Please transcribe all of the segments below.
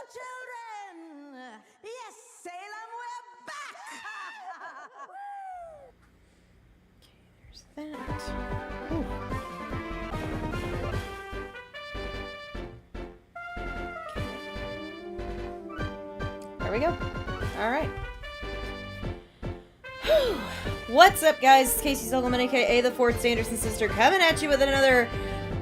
children! Yes, Salem, we're back! Okay, there's that. Ooh. There we go. Alright. What's up, guys? It's Casey Silverman, aka the fourth Sanderson sister, coming at you with another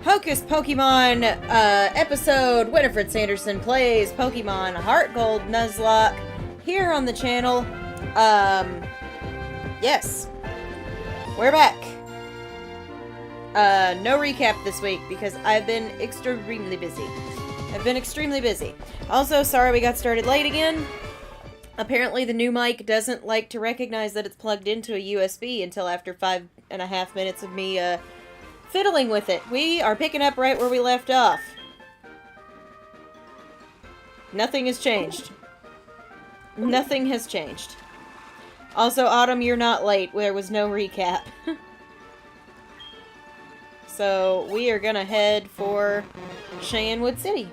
Hocus Pokemon episode. Winifred Sanderson plays Pokemon HeartGold Nuzlocke here on the channel. Yes. We're back. No recap this week because I've been extremely busy. Also, sorry we got started late again. Apparently the new mic doesn't like to recognize that it's plugged into a USB until after 5.5 minutes of me fiddling with it. We are picking up right where we left off. Nothing has changed. Nothing has changed. Also, Autumn, you're not late. There was no recap. So, we are gonna head for Cheyennewood City.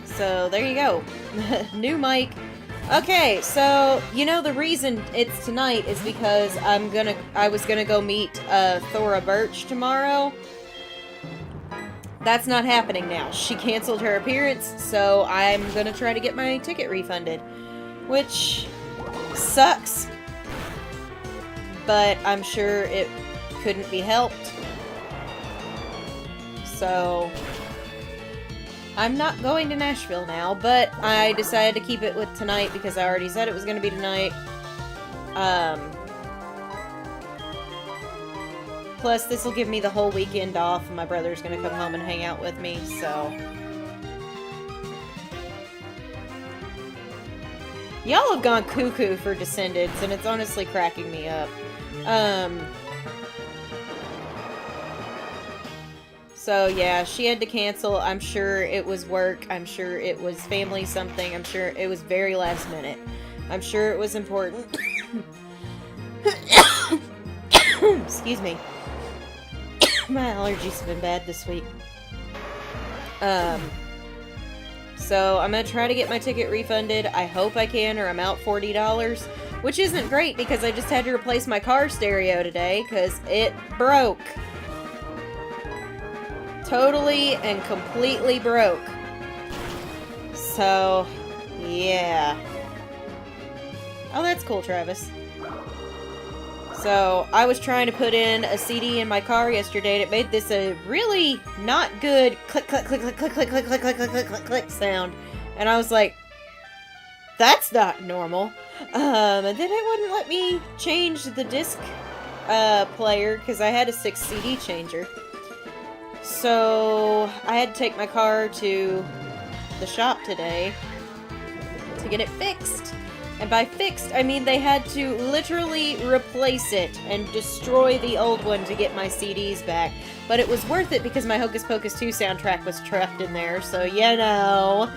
So, there you go. New mic. Okay, so, you know the reason it's tonight is because I was gonna go meet Thora Birch tomorrow. That's not happening now. She canceled her appearance, so I'm gonna try to get my ticket refunded. Which sucks. But I'm sure it couldn't be helped. So I'm not going to Nashville now, but I decided to keep it with tonight because I already said it was going to be tonight. Plus, this will give me the whole weekend off, and my brother's going to come home and hang out with me, so. Y'all have gone cuckoo for Descendants, and it's honestly cracking me up. So, yeah, she had to cancel. I'm sure it was work. I'm sure it was family something. I'm sure it was very last minute. I'm sure it was important. Excuse me. My allergies have been bad this week. So, I'm gonna try to get my ticket refunded. I hope I can, or I'm out $40. Which isn't great, because I just had to replace my car stereo today, because it broke. Totally and completely broke. So, yeah. Oh, that's cool, Travis. So, I was trying to put in a CD in my car yesterday, and it made this a really not good click, click, click, click, click, click, click, click, click, click, click, click, click sound. And I was like, that's not normal. And then it wouldn't let me change the disc player, because I had a 6 CD changer. So, I had to take my car to the shop today to get it fixed. And by fixed, I mean they had to literally replace it and destroy the old one to get my CDs back. But it was worth it because my Hocus Pocus 2 soundtrack was trapped in there, so you know.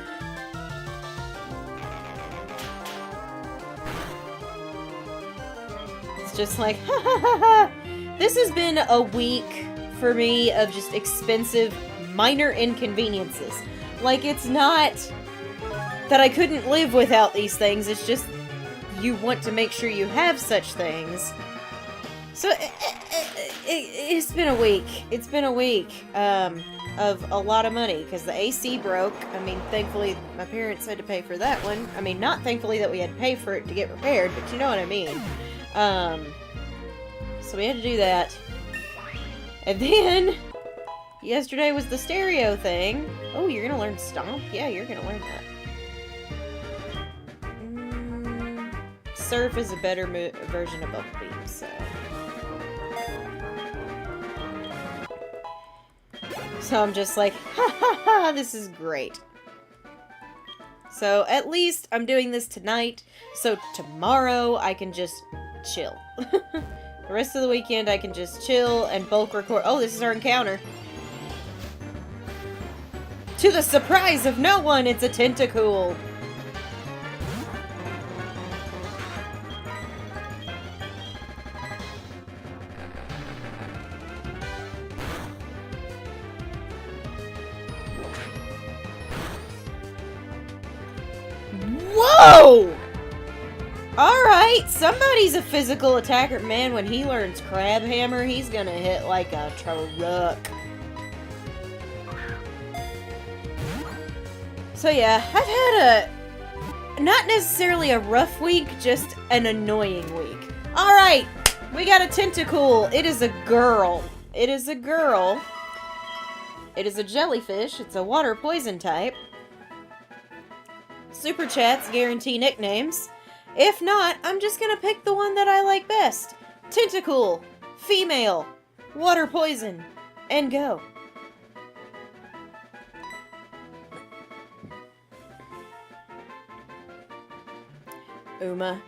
It's just like, ha ha ha ha. This has been a week for me of just expensive minor inconveniences. Like, it's not that I couldn't live without these things, it's just you want to make sure you have such things. So it's been a week. It's been a week of a lot of money because the AC broke. I mean, thankfully my parents had to pay for that one. I mean, not thankfully that we had to pay for it to get repaired, but you know what I mean. So we had to do that. And then, yesterday was the stereo thing. Oh, you're gonna learn Stomp? Yeah, you're gonna learn that. Surf is a better version of Bubble Beam, so. So I'm just like, ha ha ha, this is great. So at least I'm doing this tonight, so tomorrow I can just chill. The rest of the weekend I can just chill and bulk record. Oh, this is our encounter. To the surprise of no one, it's a Tentacool. Whoa! Alright, somebody's a physical attacker. Man, when he learns Crab Hammer, he's gonna hit like a truck. So yeah, I've had not necessarily a rough week, just an annoying week. Alright, we got a Tentacool. It is a girl. It is a girl. It is a jellyfish. It's a water poison type. Super chats guarantee nicknames. If not, I'm just gonna pick the one that I like best. Tentacool, female, water poison, and go. Uma.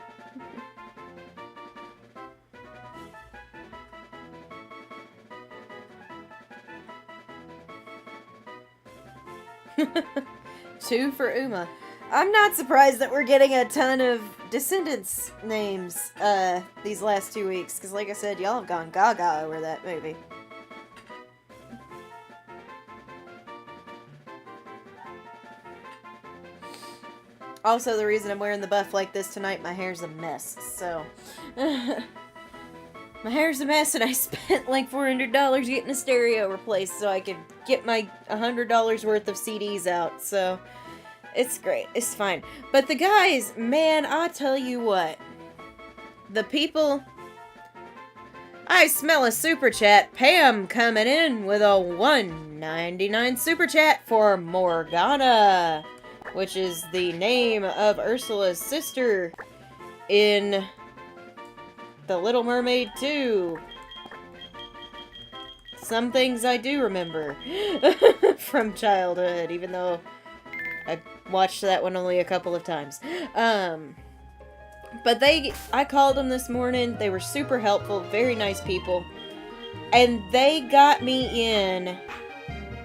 Two for Uma. I'm not surprised that we're getting a ton of Descendants names these last 2 weeks, because like I said, y'all have gone gaga over that movie. Also, the reason I'm wearing the buff like this tonight, my hair's a mess, so... my hair's a mess, and I spent like $400 getting a stereo replaced so I could get my $100 worth of CDs out, so... It's great. It's fine. But the guys, man, I tell you what. The people... I smell a super chat. Pam coming in with a $1.99 super chat for Morgana, which is the name of Ursula's sister in The Little Mermaid 2. Some things I do remember from childhood, even though I watched that one only a couple of times. But I called them this morning. They were super helpful, very nice people. And they got me in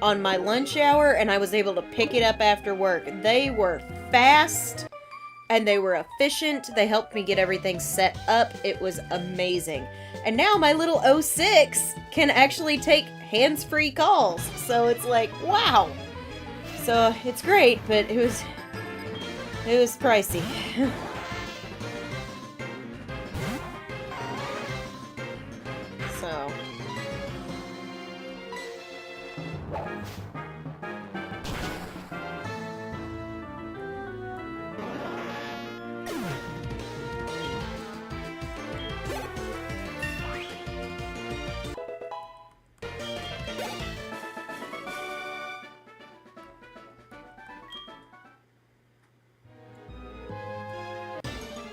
on my lunch hour, and I was able to pick it up after work. They were fast, and they were efficient. They helped me get everything set up. It was amazing. And now my little 06 can actually take hands-free calls. So it's like, wow. So it's great, but it was pricey. So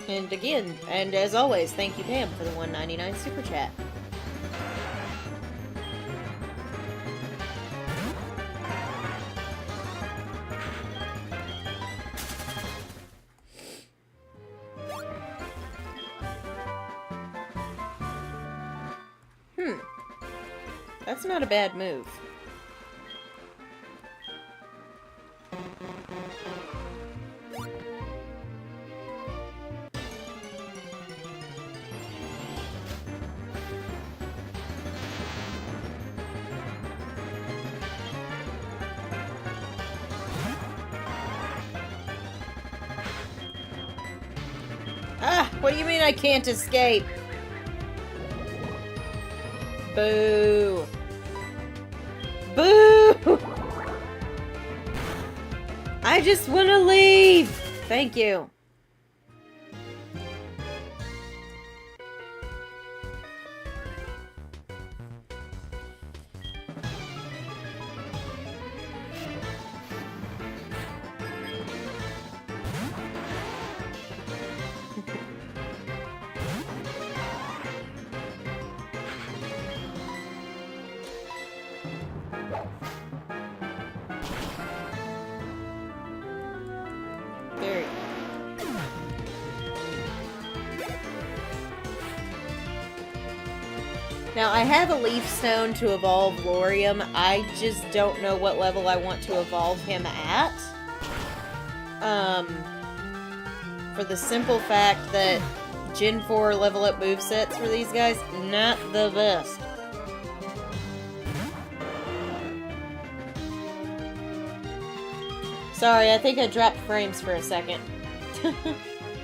and again, and as always, thank you, Pam, for the $1.99 super chat. That's not a bad move. Ah, what do you mean I can't escape? Boo. Boo! I just want to leave! Thank you. Very. Now, I have a Leaf Stone to evolve Lorium. I just don't know what level I want to evolve him at. For the simple fact that Gen 4 level up movesets for these guys, not the best. Sorry, I think I dropped frames for a second.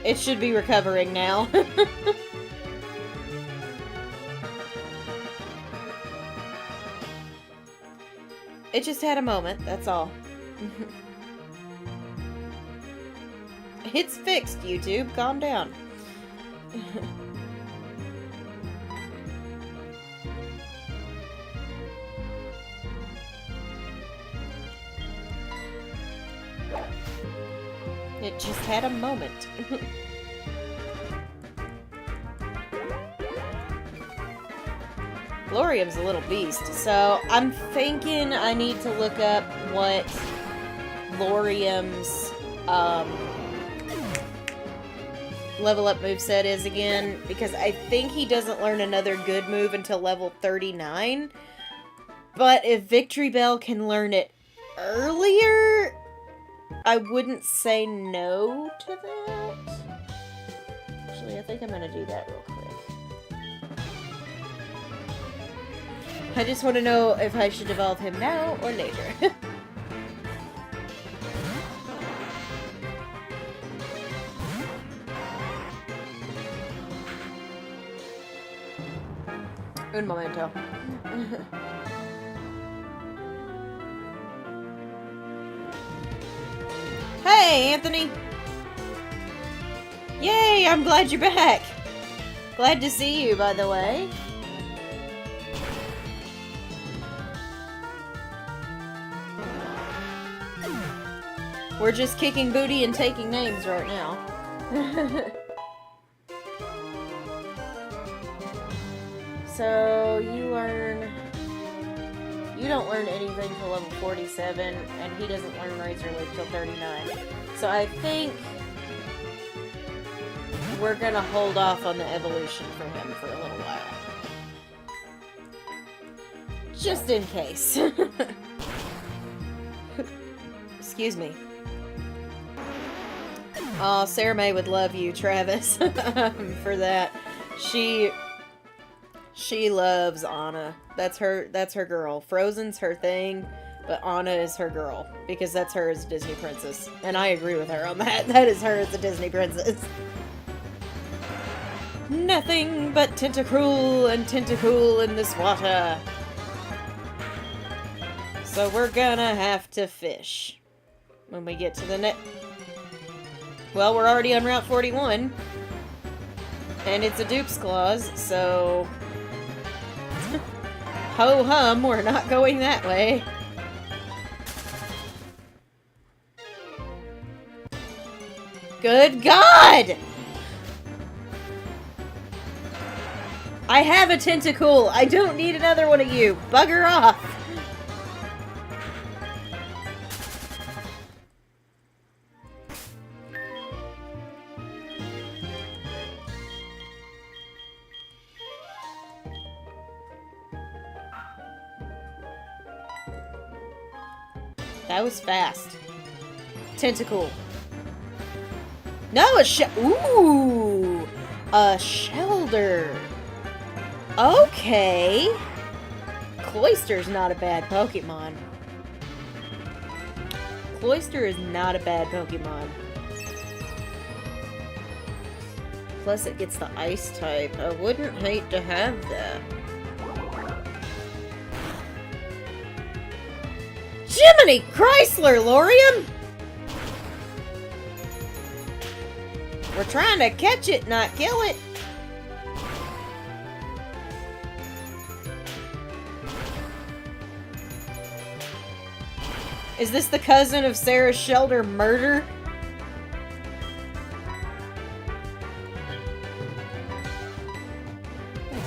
It should be recovering now. It just had a moment, that's all. It's fixed, YouTube. Calm down. It just had a moment. Glorium's a little beast, so I'm thinking I need to look up what Glorium's level up moveset is again, because I think he doesn't learn another good move until level 39. But if Victory Bell can learn it earlier, I wouldn't say no to that. Actually, I think I'm gonna do that real quick. I just want to know if I should evolve him now or later. Un momento. Hey, Anthony! Yay, I'm glad you're back! Glad to see you, by the way. We're just kicking booty and taking names right now. So, you don't learn anything till level 47, and he doesn't learn Razor Leaf till 39. So I think we're gonna hold off on the evolution for him for a little while. Just in case. Excuse me. Oh, Sarah May would love you, Travis, for that. She loves Anna. That's her girl. Frozen's her thing, but Anna is her girl, because that's her as a Disney princess. And I agree with her on that. That is her as a Disney princess. Nothing but Tentacruel and Tentacool in this water. So we're gonna have to fish when we get to the next... Well, we're already on Route 41. And it's a Duke's Claws, so... Ho-hum, we're not going that way. Good God! I have a Tentacool. I don't need another one of you. Bugger off. That was fast. Tentacool. No, ooh! A Shelder. Okay. Cloyster's not a bad Pokemon. Cloyster is not a bad Pokemon. Plus it gets the Ice type. I wouldn't hate to have that. Jiminy Chrysler, Lorium! We're trying to catch it, not kill it. Is this the cousin of Sarah Shelder murder?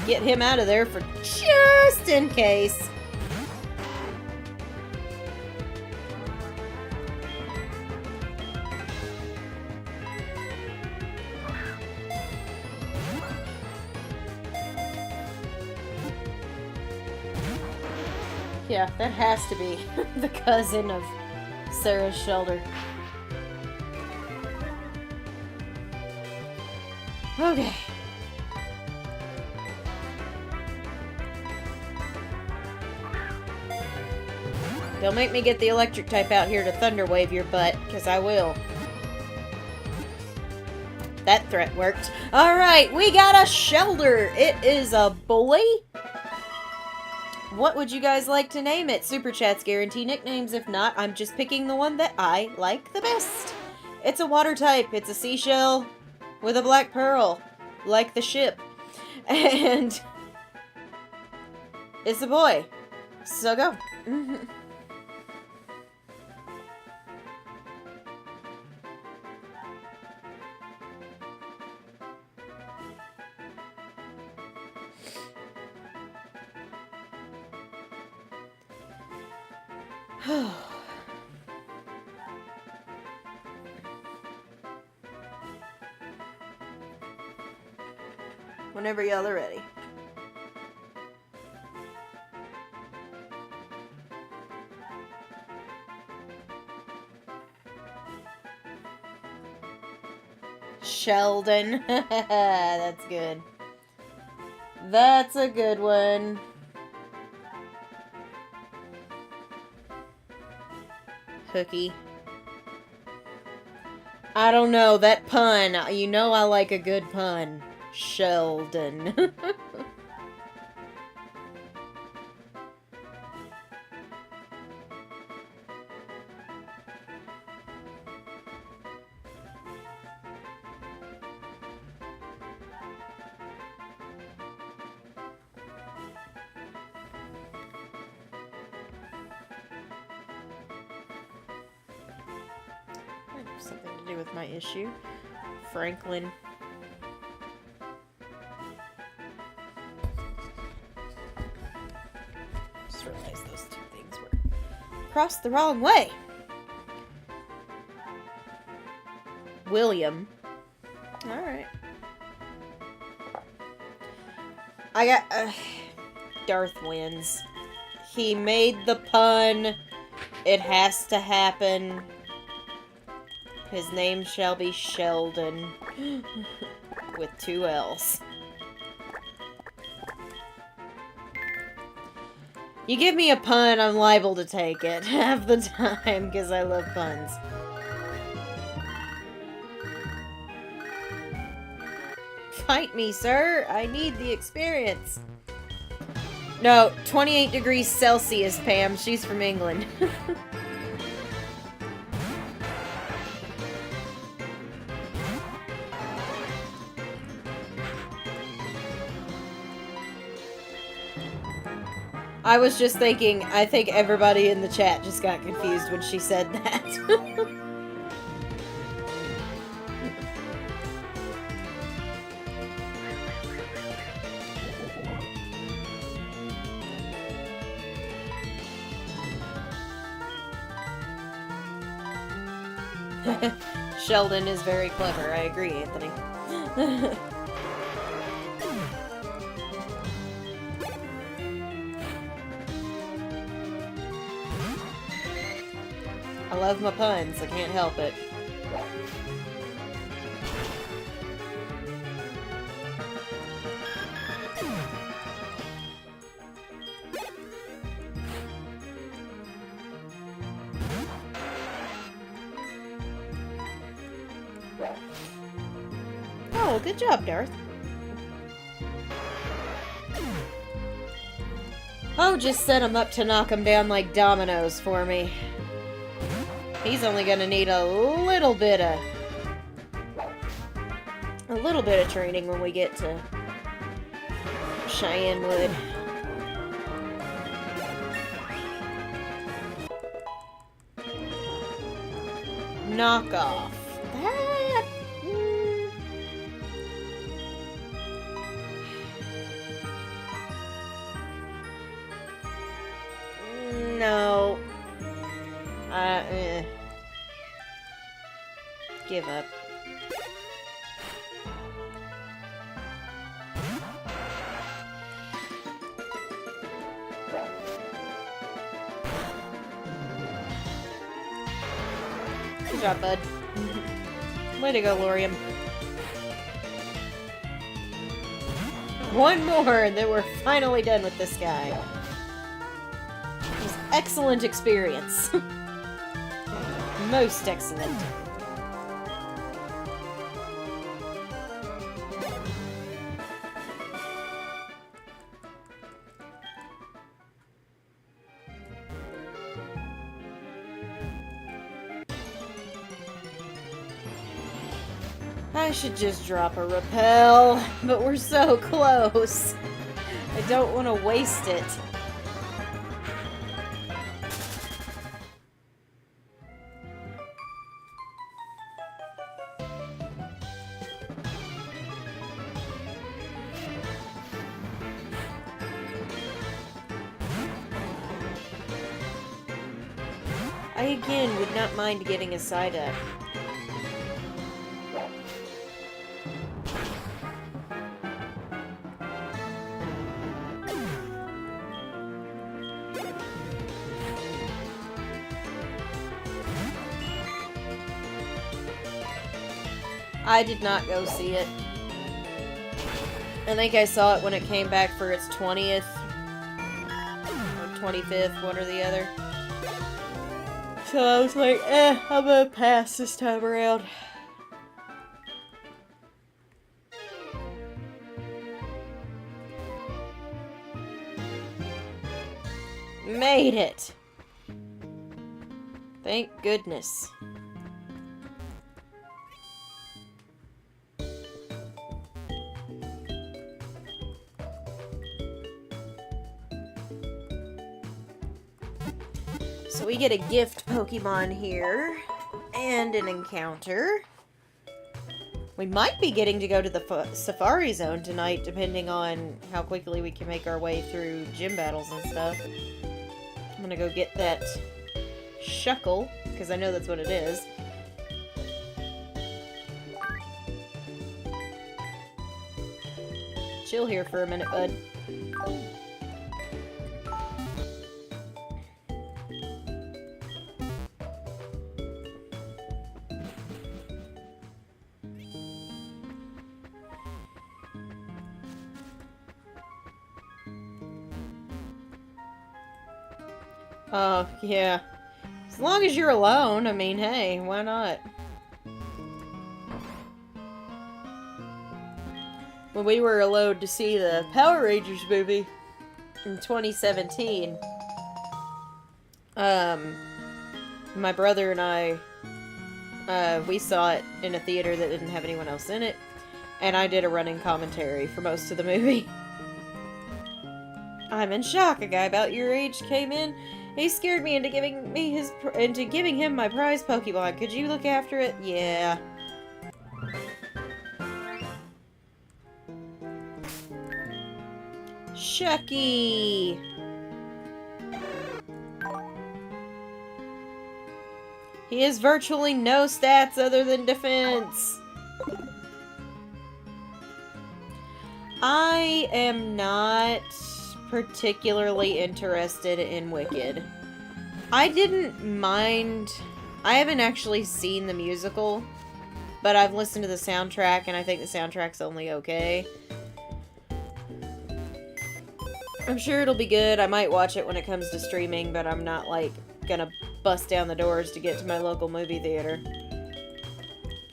Get him out of there for just in case. Yeah, that has to be the cousin of Sarah Shelder. Okay. Don't make me get the electric type out here to Thunder Wave your butt, because I will. That threat worked. Alright, we got a Shelder. It is a boy. What would you guys like to name it? Super Chats guarantee nicknames. If not, I'm just picking the one that I like the best. It's a water type. It's a seashell with a black pearl, like the ship. And it's a boy. So go. Whenever y'all are ready. Sheldon. That's good. That's a good one. Cookie. I don't know, that pun. You know I like a good pun. Sheldon. Something to do with my issue. Franklin. Just realized those two things were crossed the wrong way. William. Alright. I got... Darth wins. He made the pun. It has to happen. His name shall be Sheldon. With 2 L's. You give me a pun, I'm liable to take it half the time, because I love puns. Fight me, sir! I need the experience. No, 28 degrees Celsius, Pam. She's from England. I was just thinking, I think everybody in the chat just got confused when she said that. Sheldon is very clever, I agree, Anthony. I love my puns, I can't help it. Oh, good job, Darth. Oh, just set him up to knock him down like dominoes for me. He's only gonna need a little bit of training when we get to Cheyenne Wood. Knock off. That... No. Give up. Good job, bud. Way to go, Lorium. One more, and then we're finally done with this guy. It was excellent experience. Most excellent. I should just drop a repel, but we're so close. I don't want to waste it. I again would not mind getting a side up. I did not go see it. I think I saw it when it came back for its 20th or 25th, one or the other. So I was like, I'm gonna pass this time around. Made it! Thank goodness. So we get a gift Pokemon here, and an encounter. We might be getting to go to the Safari Zone tonight, depending on how quickly we can make our way through gym battles and stuff. I'm gonna go get that Shuckle, because I know that's what it is. Chill here for a minute, bud. Oh, yeah. As long as you're alone, I mean, hey, why not? When we were allowed to see the Power Rangers movie in 2017, my brother and I, we saw it in a theater that didn't have anyone else in it, and I did a running commentary for most of the movie. I'm in shock. A guy about your age came in. He scared me into giving him my prize Pokemon. Could you look after it? Yeah. Shucky. He has virtually no stats other than defense. I am not particularly interested in Wicked. I didn't mind. I haven't actually seen the musical, but I've listened to the soundtrack, and I think the soundtrack's only okay. I'm sure it'll be good. I might watch it when it comes to streaming, but I'm not, like, gonna bust down the doors to get to my local movie theater.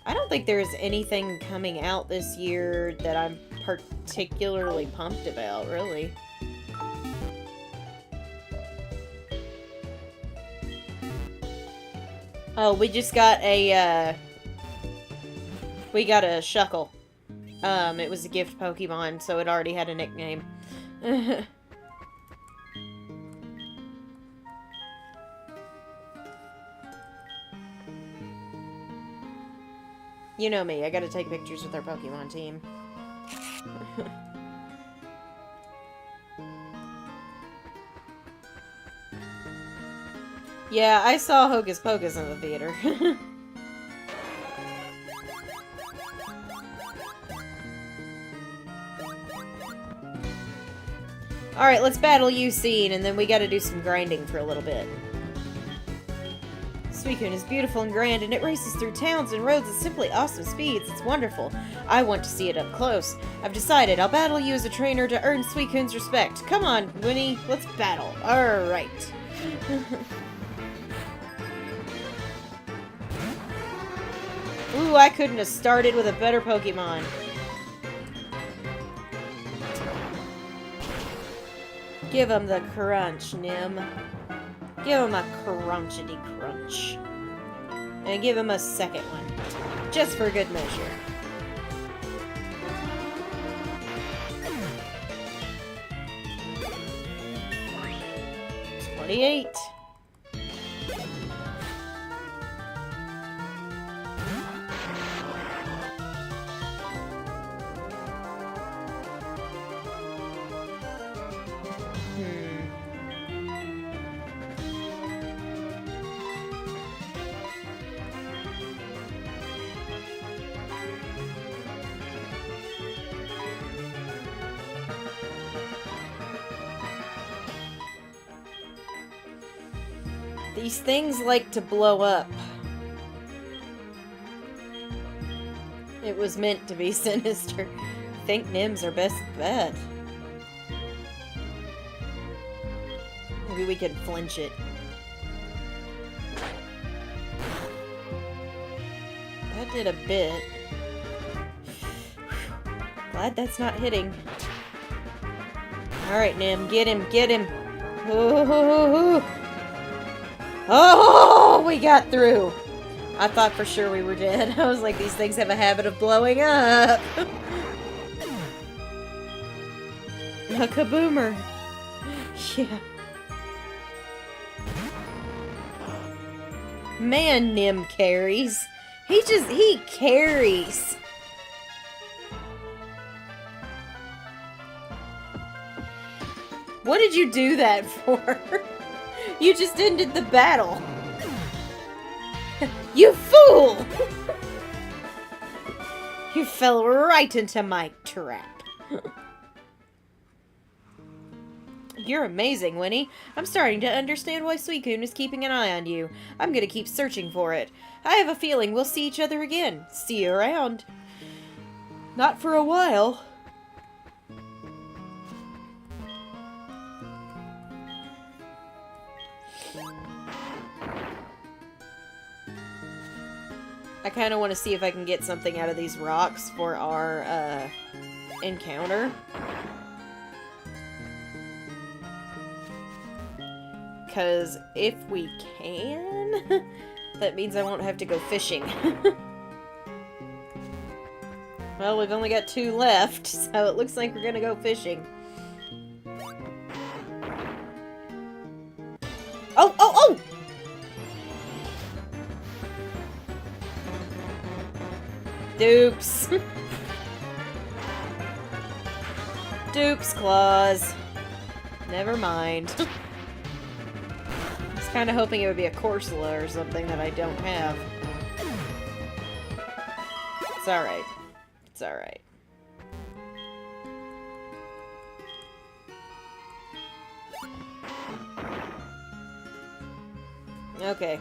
I don't think there's anything coming out this year that I'm particularly pumped about, really. Oh, we just got a, we got a Shuckle. It was a gift Pokemon, so it already had a nickname. You know me, I gotta take pictures with our Pokemon team. Yeah, I saw Hocus Pocus in the theater. Alright, let's battle Ucene, and then we gotta do some grinding for a little bit. Suicune is beautiful and grand, and it races through towns and roads at simply awesome speeds. It's wonderful. I want to see it up close. I've decided I'll battle you as a trainer to earn Suicune's respect. Come on, Winnie, let's battle. Alright. Ooh, I couldn't have started with a better Pokemon. Give him the crunch, Nim. Give him a crunchity crunch. And give him a second one. Just for good measure. 28. These things like to blow up. It was meant to be sinister. I think Nims are best bet. Maybe we could flinch it. That did a bit. Glad that's not hitting. Alright, Nim, get him, get him. Ooh. Oh, we got through. I thought for sure we were dead. I was like, these things have a habit of blowing up. A kaboomer. Yeah. Man, Nim carries. He carries. What did you do that for? You just ended the battle. You fool! You fell right into my trap. You're amazing, Winnie. I'm starting to understand why Suicune is keeping an eye on you. I'm gonna keep searching for it. I have a feeling we'll see each other again. See you around. Not for a while. I kind of want to see if I can get something out of these rocks for our encounter. Because if we can, that means I won't have to go fishing. Well, we've only got 2 left, so it looks like we're gonna go fishing. Oh, oh, oh! Dupes. Dupes claws. Never mind. I was kind of hoping it would be a Corsola or something that I don't have. It's alright. It's alright. Okay.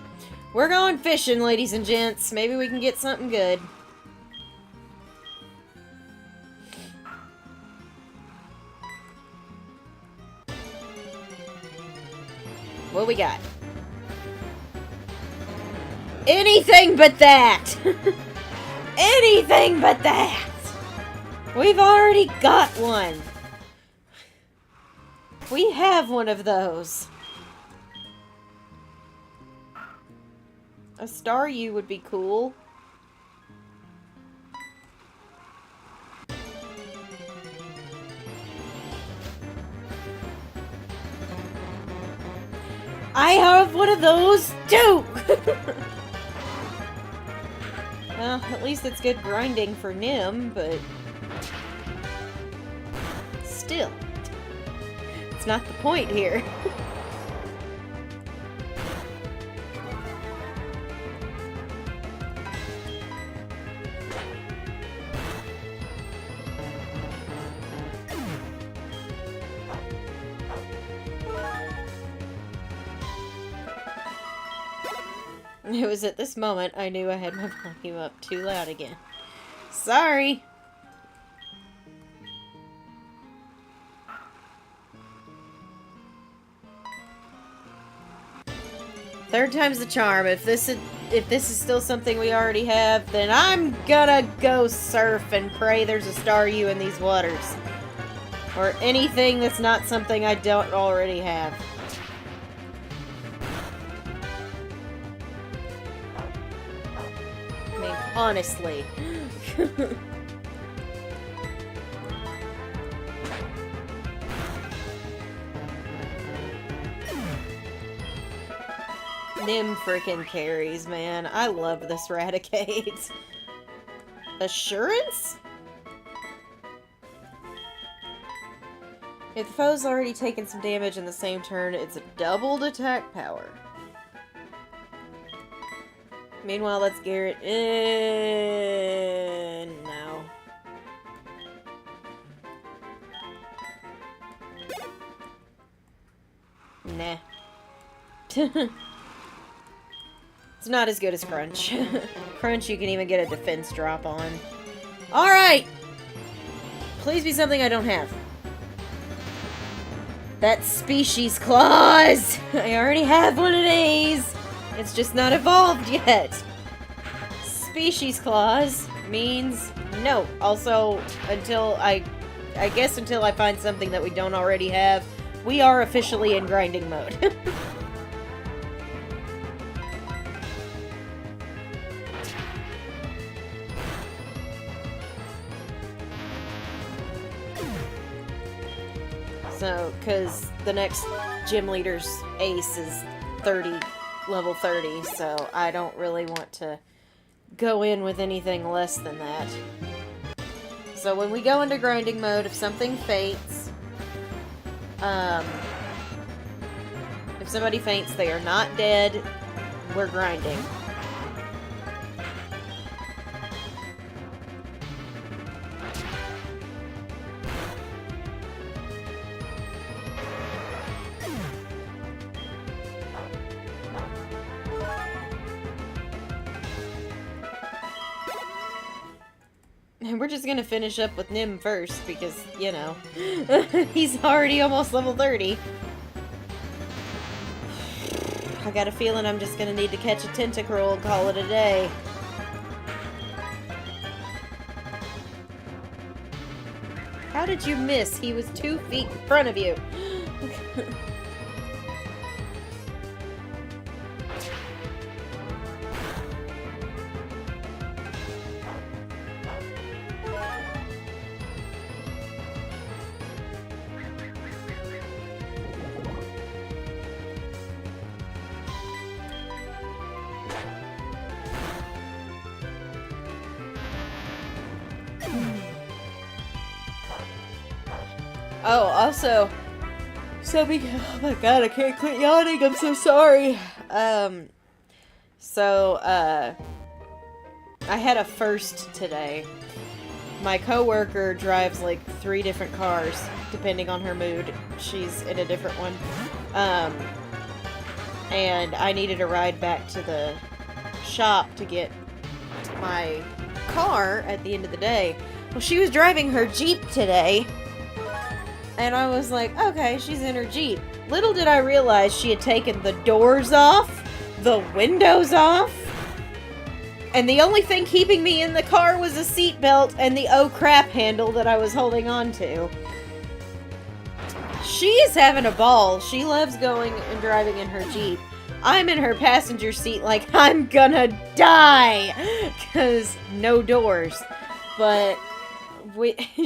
We're going fishing, ladies and gents. Maybe we can get something good. What we got? Anything but that! Anything but that! We've already got one. We have one of those. A Staryu would be cool. I have one of those too! Well, at least it's good grinding for Nim, but still, it's not the point here. It was at this moment I knew I had my volume up too loud again. Sorry! Third time's the charm. If this is still something we already have, then I'm gonna go surf and pray there's a Staryu in these waters. Or anything that's not something I don't already have. I mean, honestly. Nim freaking carries, man. I love this Raticate. Assurance? If the foe's already taken some damage in the same turn, it's a doubled attack power. Meanwhile, that's Garrett. No. Nah. It's not as good as Crunch. Crunch, you can even get a defense drop on. Alright! Please be something I don't have. That's Species Claws! I already have one of these! It's just not evolved yet. Species Claws means no. Also, until I guess until I find something that we don't already have, we are officially in grinding mode. So, because the next gym leader's ace is level 30, so I don't really want to go in with anything less than that. So when we go into grinding mode, if something faints, if somebody faints, they are not dead, we're grinding. And we're just gonna finish up with Nim first, because, you know, he's already almost level 30. I got a feeling I'm just gonna need to catch a Tentacruel and call it a day. How did you miss? He was 2 feet in front of you. Oh, also, oh my god, I can't quit yawning, I'm so sorry. I had a first today. My coworker drives like 3 different cars, depending on her mood. She's in a different one. And I needed a ride back to the shop to get my car at the end of the day. Well, she was driving her Jeep today. And I was like, okay, she's in her Jeep. Little did I realize she had taken the doors off, the windows off, and the only thing keeping me in the car was a seatbelt and the oh crap handle that I was holding on to. She is having a ball. She loves going and driving in her Jeep. I'm in her passenger seat like I'm gonna die, because no doors. But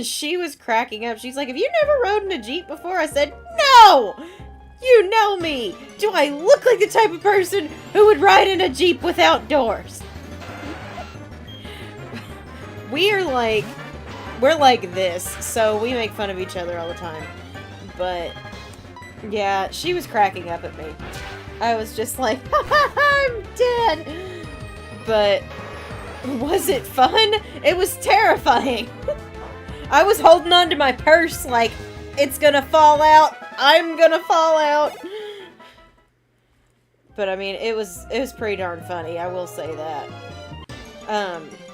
she was cracking up. She's like, have you never rode in a Jeep before? I said, no! You know me! Do I look like the type of person who would ride in a Jeep without doors? We're like this, so we make fun of each other all the time. But, yeah, she was cracking up at me. I was just like, I'm dead! But, was it fun? It was terrifying! I was holding on to my purse like, it's gonna fall out, I'm gonna fall out. But I mean, it was pretty darn funny, I will say that.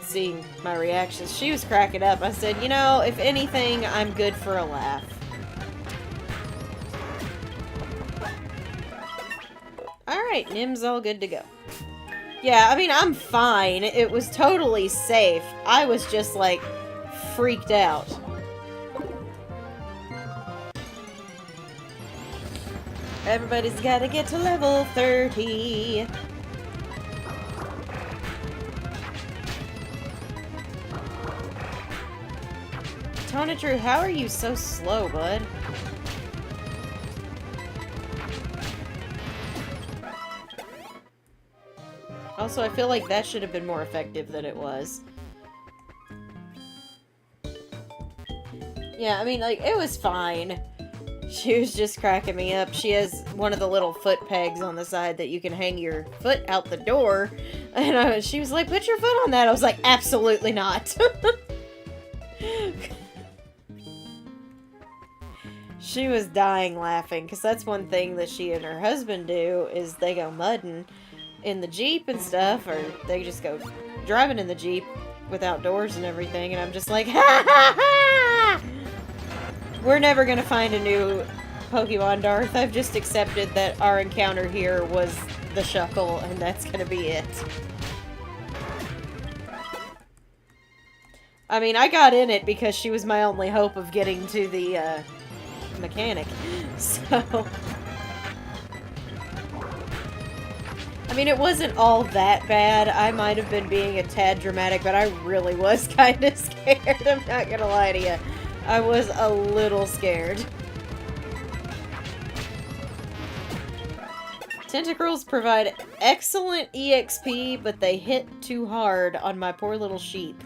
Seeing my reactions, she was cracking up. I said, you know, if anything, I'm good for a laugh. Alright, Nim's all good to go. Yeah, I mean, I'm fine. It was totally safe. I was just like, freaked out. Everybody's gotta get to level 30. Tonadru, how are you so slow, bud? Also, I feel like that should have been more effective than it was. Yeah, I mean, like, it was fine. She was just cracking me up. She has one of the little foot pegs on the side that you can hang your foot out the door. And she was like, put your foot on that. I was like, absolutely not. She was dying laughing, because that's one thing that she and her husband do, is they go mudding in the Jeep and stuff, or they just go driving in the Jeep without doors and everything, and I'm just like, ha ha ha! We're never gonna find a new Pokemon, Darth. I've just accepted that our encounter here was the Shuckle, and that's gonna be it. I mean, I got in it because she was my only hope of getting to the, mechanic. So... I mean, it wasn't all that bad. I might have been being a tad dramatic, but I really was kind of scared. I'm not gonna lie to you. I was a little scared. Tentacles provide excellent EXP, but they hit too hard on my poor little sheep.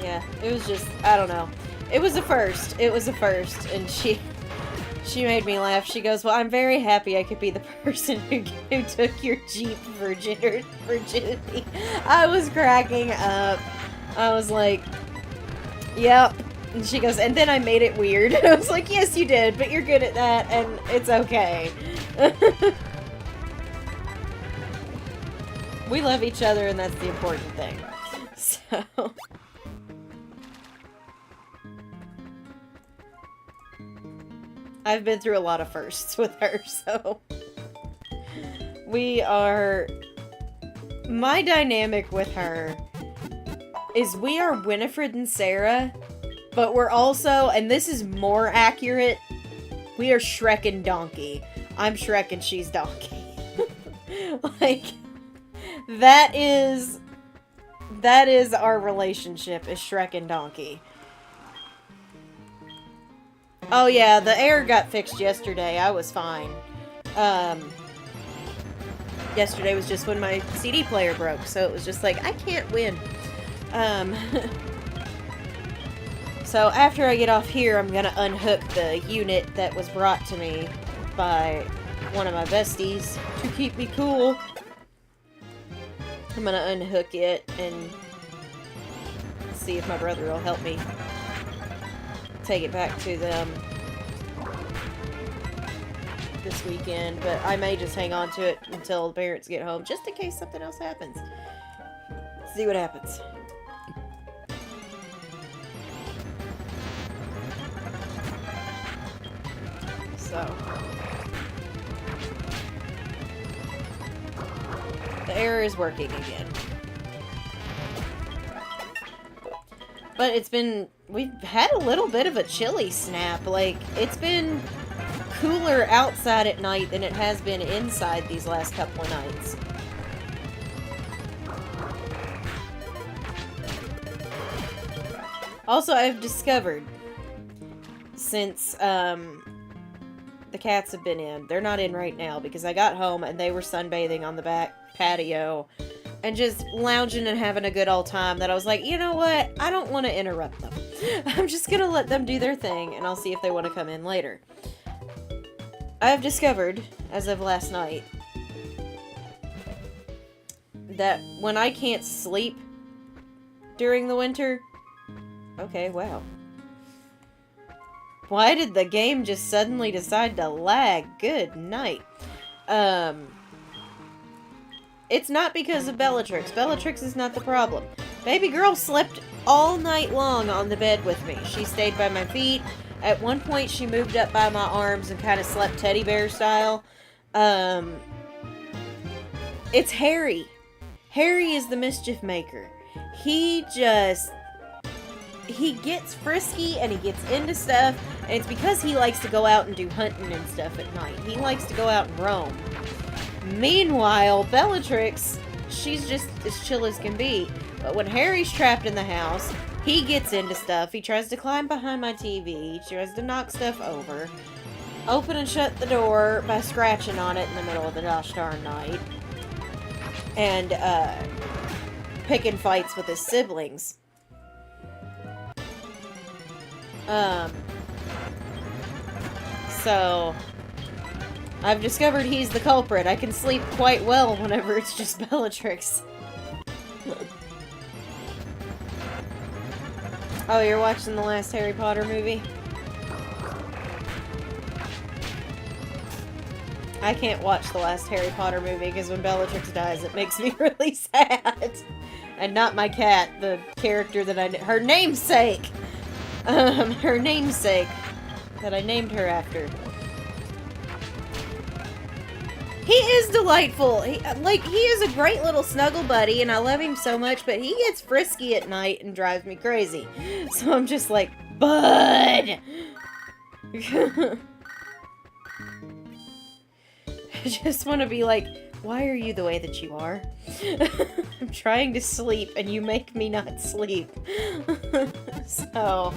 Yeah, it was just, I don't know. It was a first. It was a first. And she made me laugh. She goes, well, I'm very happy I could be the person who took your Jeep virginity. I was cracking up. I was like, yep. And she goes, and then I made it weird. I was like, yes, you did, but you're good at that, and it's okay. We love each other, and that's the important thing. So... I've been through a lot of firsts with her, so... We are... My dynamic with her is we are Winifred and Sarah, but we're also, and this is more accurate, we are Shrek and Donkey. I'm Shrek and she's Donkey. Like, that is our relationship, is Shrek and Donkey. Oh yeah, the air got fixed yesterday. I was fine. Yesterday was just when my CD player broke, so it was just like, I can't win. So after I get off here, I'm gonna unhook the unit that was brought to me by one of my besties to keep me cool. I'm gonna unhook it and see if my brother will help me take it back to them this weekend, but I may just hang on to it until the parents get home, just in case something else happens. See what happens. So, the error is working again. But it's been, we've had a little bit of a chilly snap. Like, it's been cooler outside at night than it has been inside these last couple of nights. Also, I've discovered, since, the cats have been in, they're not in right now because I got home and they were sunbathing on the back patio and just lounging and having a good old time, that I was like, you know what? I don't want to interrupt them. I'm just going to let them do their thing, and I'll see if they want to come in later. I have discovered, as of last night, that when I can't sleep during the winter... Okay, wow. Why did the game just suddenly decide to lag? Good night. It's not because of Bellatrix. Bellatrix is not the problem. Baby girl slept all night long on the bed with me. She stayed by my feet. At one point, she moved up by my arms and kind of slept teddy bear style. It's Harry. Harry is the mischief maker. He gets frisky and he gets into stuff, and it's because he likes to go out and do hunting and stuff at night. He likes to go out and roam. Meanwhile, Bellatrix, she's just as chill as can be. But when Harry's trapped in the house, he gets into stuff. He tries to climb behind my TV. He tries to knock stuff over. Open and shut the door by scratching on it in the middle of the gosh darn night. And, picking fights with his siblings. So, I've discovered he's the culprit. I can sleep quite well whenever it's just Bellatrix. Oh, you're watching the last Harry Potter movie? I can't watch the last Harry Potter movie because when Bellatrix dies, it makes me really sad. And not my cat, the character that her namesake! Her namesake that I named her after. He is delightful. He is a great little snuggle buddy, and I love him so much, but he gets frisky at night and drives me crazy. So I'm just like, Bud! I just want to be like, why are you the way that you are? I'm trying to sleep, and you make me not sleep. So...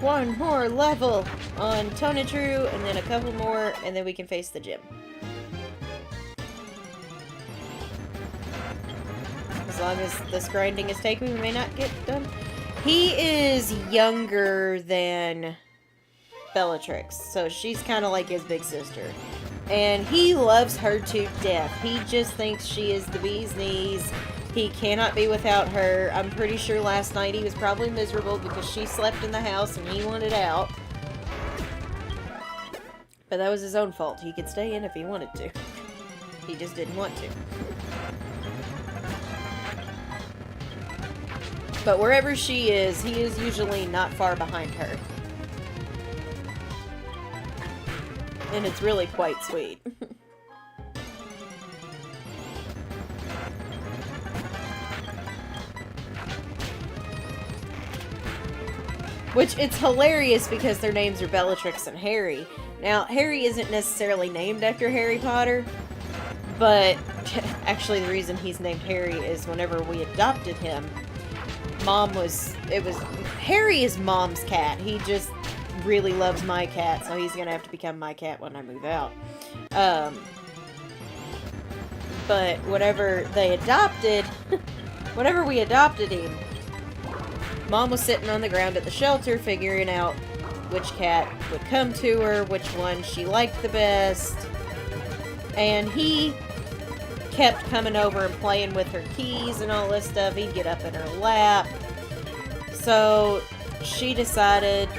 One more level on Tonitru, and then a couple more, and then we can face the gym. As long as this grinding is taken, we may not get done. He is younger than Bellatrix, so she's kind of like his big sister. And he loves her to death. He just thinks she is the bee's knees. He cannot be without her. I'm pretty sure last night he was probably miserable because she slept in the house and he wanted out. But that was his own fault. He could stay in if he wanted to. He just didn't want to. But wherever she is, he is usually not far behind her. And it's really quite sweet. Which, it's hilarious because their names are Bellatrix and Harry. Now, Harry isn't necessarily named after Harry Potter, but actually the reason he's named Harry is whenever we adopted him, Harry is Mom's cat. He just really loves my cat, so he's gonna have to become my cat when I move out. But whenever we adopted him, Mom was sitting on the ground at the shelter figuring out which cat would come to her, which one she liked the best, and he kept coming over and playing with her keys and all this stuff. He'd get up in her lap. So she decided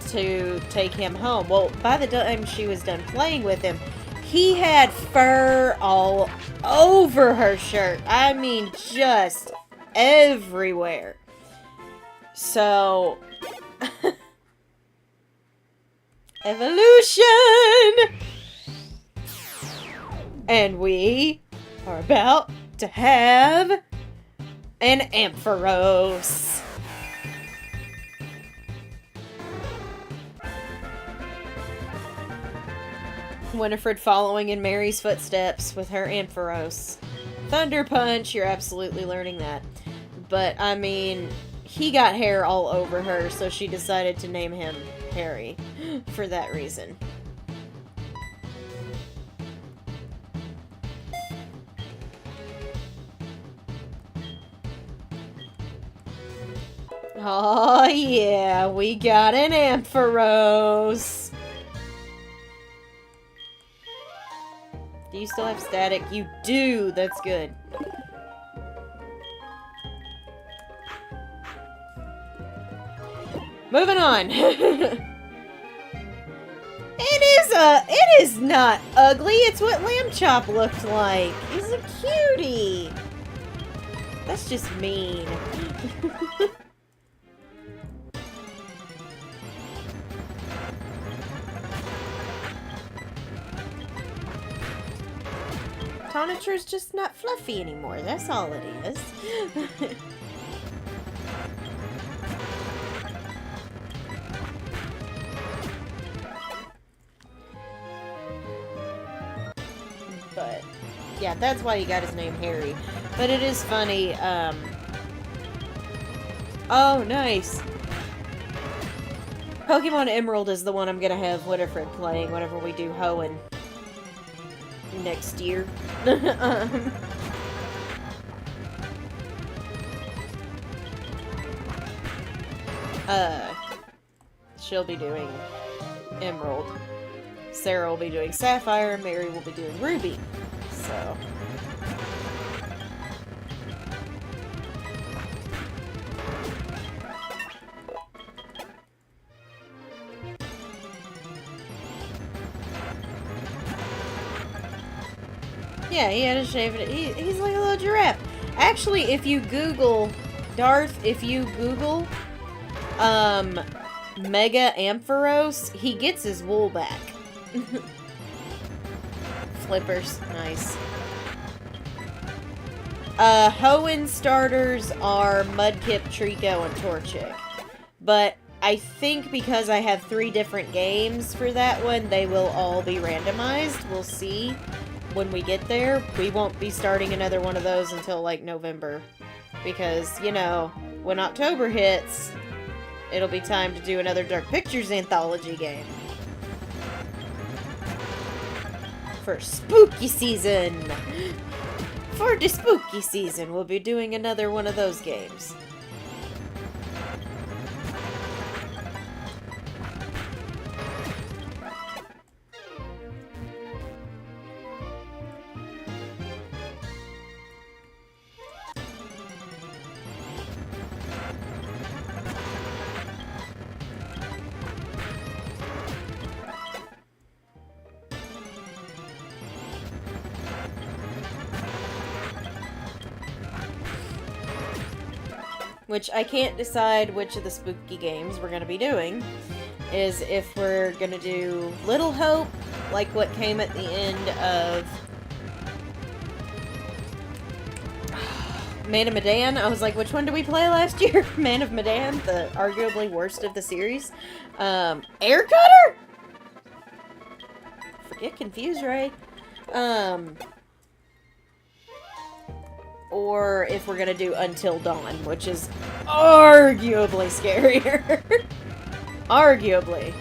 to take him home. Well, by the time she was done playing with him, he had fur all over her shirt. I mean, just everywhere. So, evolution! And we are about to have an Ampharos. Winifred following in Mary's footsteps with her Ampharos. Thunder Punch, you're absolutely learning that. But, I mean, he got hair all over her, so she decided to name him Harry for that reason. Oh yeah, we got an Ampharos. Do you still have static? You do! That's good. Moving on. It is not ugly. It's what Lamb Chop looked like. He's a cutie. That's just mean. Toniture's just not fluffy anymore. That's all it is. But yeah, that's why he got his name Harry. But it is funny. Oh, nice. Pokemon Emerald is the one I'm gonna have Winifred playing whenever we do Hoenn next year. She'll be doing Emerald. Sarah will be doing Sapphire, Mary will be doing Ruby. So. Yeah, he had to shave it. He's like a little giraffe. Actually, if you Google, Darth, if you Google, Mega Ampharos, he gets his wool back. Flippers, nice. Hoenn starters are Mudkip, Trico, and Torchic. But I think because I have 3 different games for that one, they will all be randomized. We'll see when we get there. We won't be starting another one of those until, like, November. Because, you know, when October hits, it'll be time to do another Dark Pictures anthology game. For spooky season! For the spooky season, we'll be doing another one of those games. Which I can't decide which of the spooky games we're going to be doing. Is if we're going to do Little Hope, like what came at the end of Man of Medan. I was like, which one did we play last year? Man of Medan, the arguably worst of the series. Air Cutter? Forget Confuse Ray. Or if we're gonna do Until Dawn, which is arguably scarier. Arguably.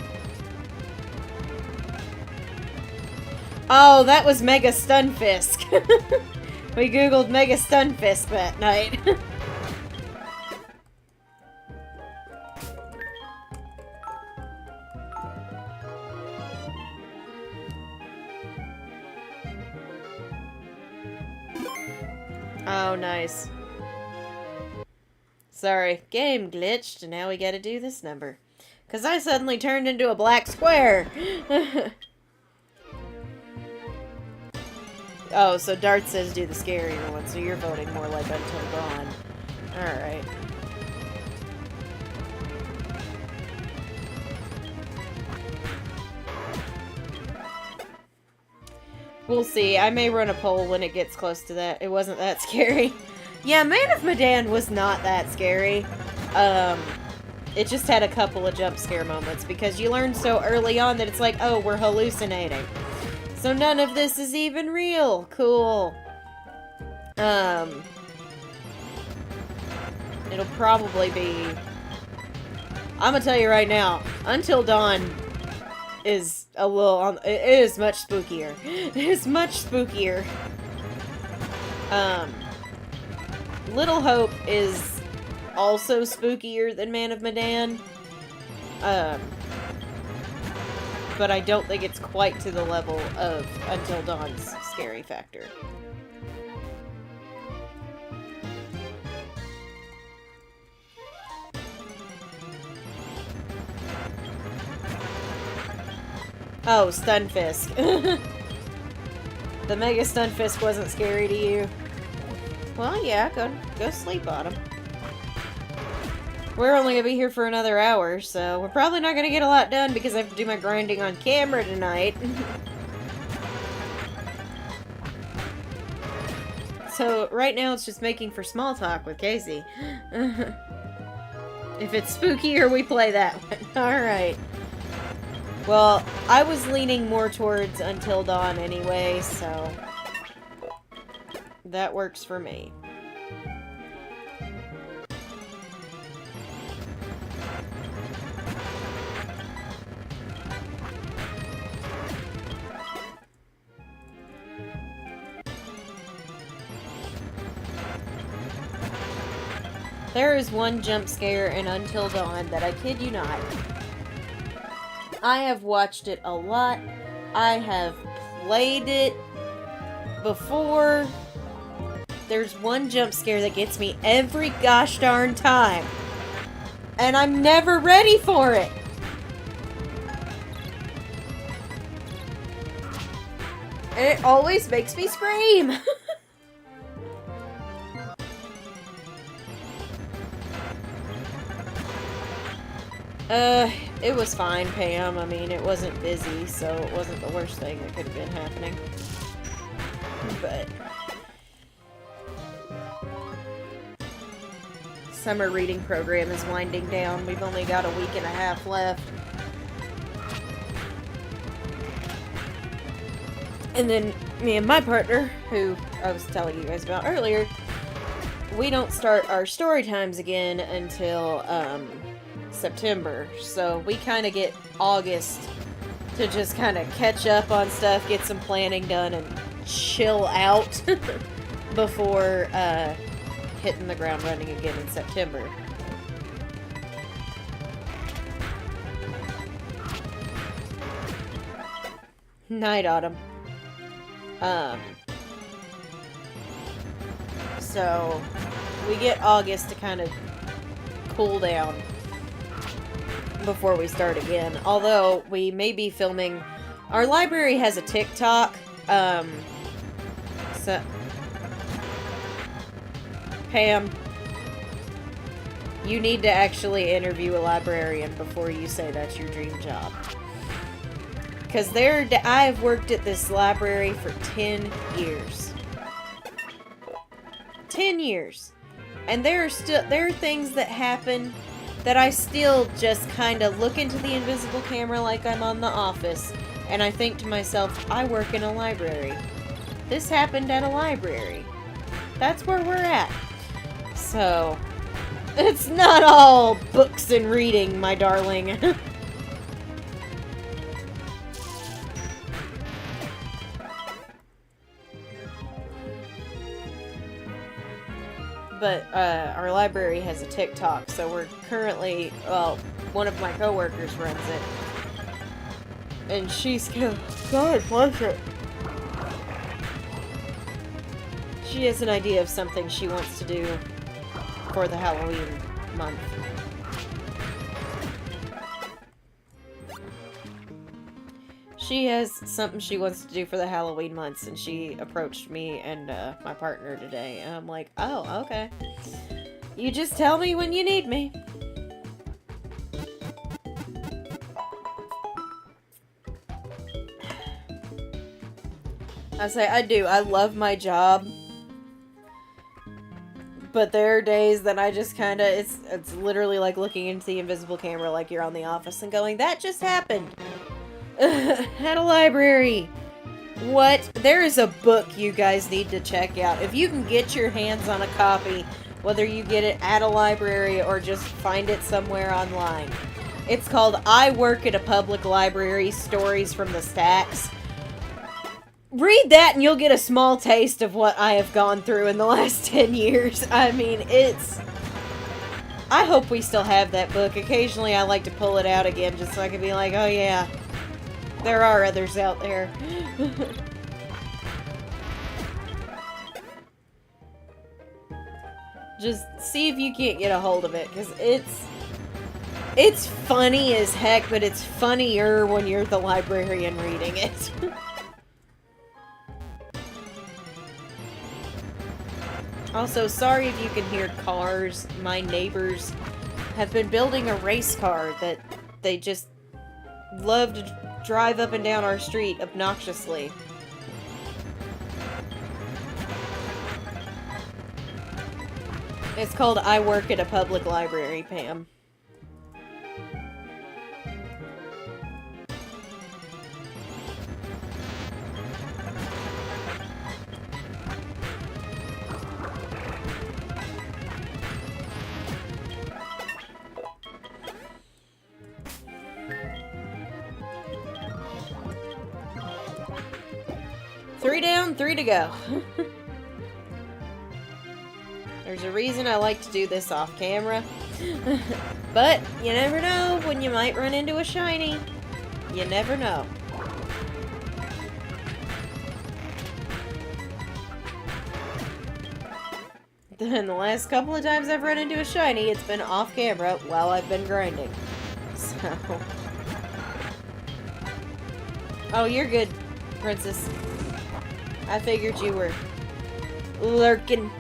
Oh, that was Mega Stunfisk. We googled Mega Stunfisk that night. Oh, nice. Sorry, game glitched, and now we gotta do this number. 'Cause I suddenly turned into a black square! Oh, so Dart says do the scarier one, so you're voting more like Until Dawn. Alright. We'll see. I may run a poll when it gets close to that. It wasn't that scary. Yeah, Man of Medan was not that scary. It just had a couple of jump scare moments because you learn so early on that it's like, oh, we're hallucinating. So none of this is even real. Cool. It'll probably be... I'm gonna tell you right now, Until Dawn is a little... It is much spookier. It is much spookier. Little Hope is also spookier than Man of Medan. But I don't think it's quite to the level of Until Dawn's scary factor. Oh, Stunfisk. The Mega Stunfisk wasn't scary to you. Well, yeah, go sleep on him. We're only gonna be here for another hour, so we're probably not gonna get a lot done because I have to do my grinding on camera tonight. So, right now it's just making for small talk with Casey. If it's spookier, we play that one. Alright. Well, I was leaning more towards Until Dawn anyway, so that works for me. There is one jump scare in Until Dawn that I kid you not. I have watched it a lot. I have played it before. There's one jump scare that gets me every gosh darn time. And I'm never ready for it. And it always makes me scream. It was fine, Pam. I mean, it wasn't busy, so it wasn't the worst thing that could have been happening. But summer reading program is winding down. We've only got a week and a half left. And then me and my partner, who I was telling you guys about earlier, we don't start our story times again until, September, so we kind of get August to just kind of catch up on stuff, get some planning done, and chill out before hitting the ground running again in September. Night Autumn. So we get August to kind of cool down before we start again. Although we may be filming, our library has a TikTok. So Pam, you need to actually interview a librarian before you say that's your dream job. Because I've worked at this library for 10 years. 10 years. And there are things that happen that I still just kind of look into the invisible camera like I'm on The Office, and I think to myself, I work in a library. This happened at a library. That's where we're at. So, it's not all books and reading, my darling. But, our library has a TikTok, so we're currently, well, one of my coworkers runs it. And she's, God bless her. She has an idea of something she wants to do for the Halloween month. She has something she wants to do for the Halloween months, and she approached me and my partner today, and I'm like, oh, okay. You just tell me when you need me. I do. I love my job. But there are days that I just kind of, it's literally like looking into the invisible camera like you're on The Office and going, that just happened. At a library. What? There is a book you guys need to check out. If you can get your hands on a copy, whether you get it at a library or just find it somewhere online. It's called I Work at a Public Library, Stories from the Stacks. Read that and you'll get a small taste of what I have gone through in the last 10 years. I mean, I hope we still have that book. Occasionally I like to pull it out again just so I can be like, oh yeah. There are others out there. Just see if you can't get a hold of it, because It's funny as heck, but it's funnier when you're the librarian reading it. Also, sorry if you can hear cars. My neighbors have been building a race car that they just love to drive up and down our street obnoxiously. It's called I Work at a Public Library, Pam. Three down, 3 to go. There's a reason I like to do this off camera. But you never know when you might run into a shiny. You never know. And the last couple of times I've run into a shiny, it's been off camera while I've been grinding. So... Oh, you're good, Princess. I figured you were lurking.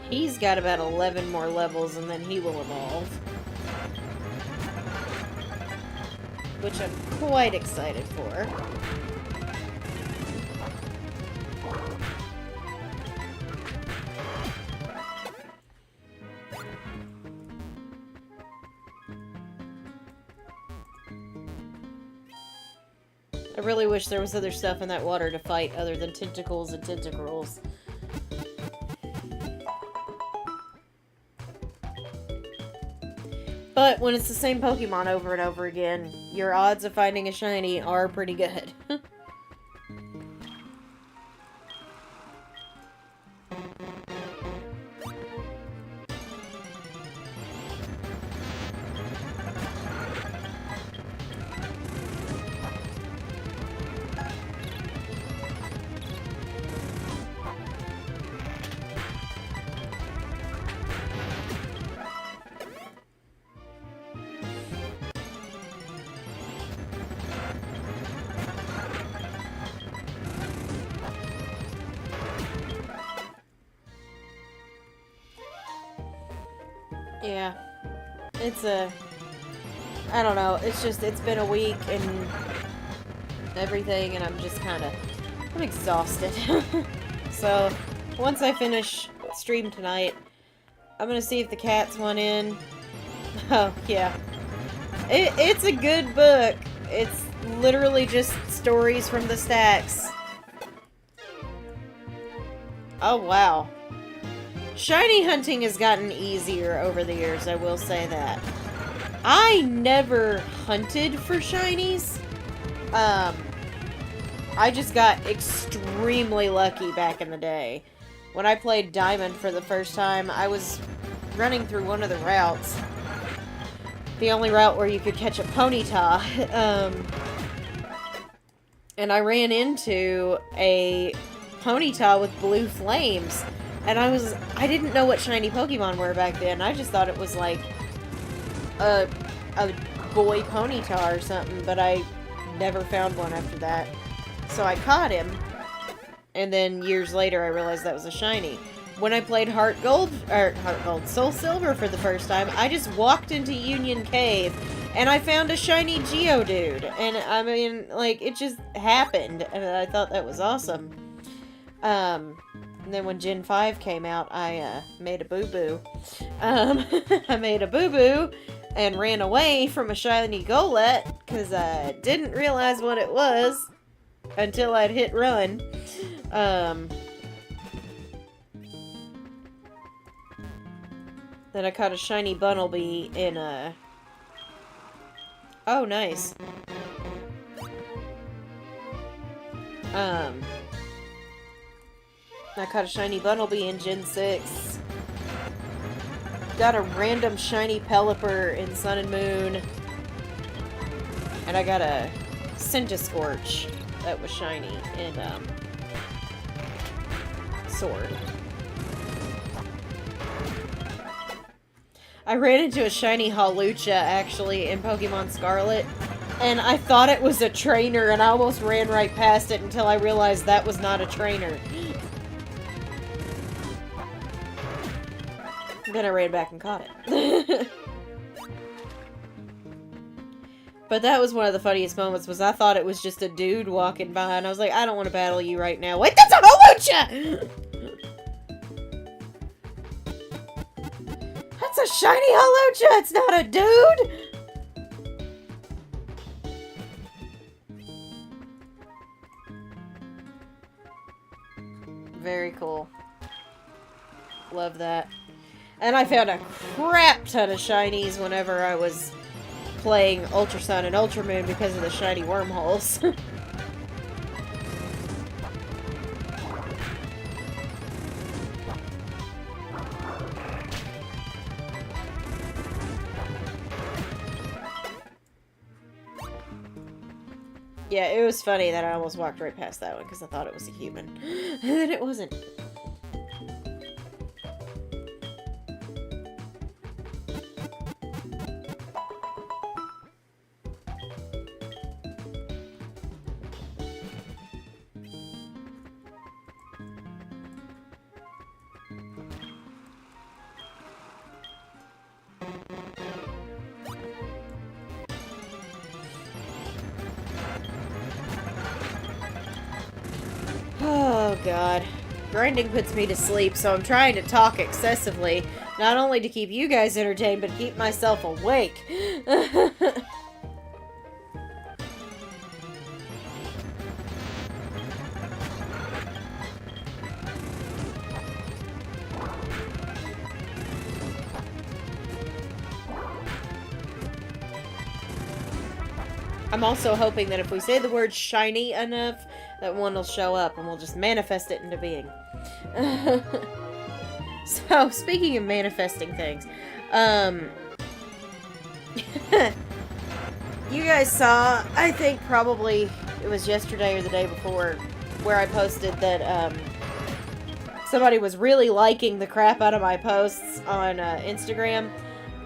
He's got about 11 more levels and then he will evolve. Which I'm quite excited for. I really wish there was other stuff in that water to fight other than tentacles and tentacles. But when it's the same Pokemon over and over again, your odds of finding a shiny are pretty good. Yeah, it's I don't know, it's been a week and everything, and I'm just I'm exhausted. So, once I finish stream tonight, I'm gonna see if the cats want in. Oh, yeah. It's a good book. It's literally just stories from the stacks. Oh, wow. Shiny hunting has gotten easier over the years, I will say that. I never hunted for shinies. I just got extremely lucky back in the day. When I played Diamond for the first time, I was running through one of the routes. The only route where you could catch a Ponyta. And I ran into a Ponyta with blue flames. And I didn't know what shiny Pokemon were back then. I just thought it was like a boy Ponyta or something, but I never found one after that. So I caught him, and then years later I realized that was a shiny. When I played HeartGold, Soul Silver for the first time, I just walked into Union Cave, and I found a shiny Geodude. And I mean, like, it just happened, and I thought that was awesome. And then when Gen 5 came out, I made a boo-boo. I made a boo-boo and ran away from a shiny Golett because I didn't realize what it was until I'd hit run. Then I caught a shiny Bunnelby in a... Oh, nice. I caught a shiny Bunnelby in Gen 6. got a random shiny Pelipper in Sun and Moon. And I got a Scorch that was shiny in Sword. I ran into a shiny Hawlucha, actually, in Pokemon Scarlet. And I thought it was a trainer, and I almost ran right past it until I realized that was not a trainer. Then I ran back and caught it. But that was one of the funniest moments, was I thought it was just a dude walking by, and I was like, I don't want to battle you right now. Wait, that's a Hawlucha! That's a shiny Hawlucha! It's not a dude! Very cool. Love that. And I found a crap ton of shinies whenever I was playing Ultra Sun and Ultra Moon because of the shiny wormholes. Yeah, it was funny that I almost walked right past that one because I thought it was a human. And then it wasn't. Oh god. Grinding puts me to sleep, so I'm trying to talk excessively, not only to keep you guys entertained, but keep myself awake. I'm also hoping that if we say the word shiny enough, that one will show up and we'll just manifest it into being. So, speaking of manifesting things, you guys saw, I think probably it was yesterday or the day before, where I posted that somebody was really liking the crap out of my posts on Instagram.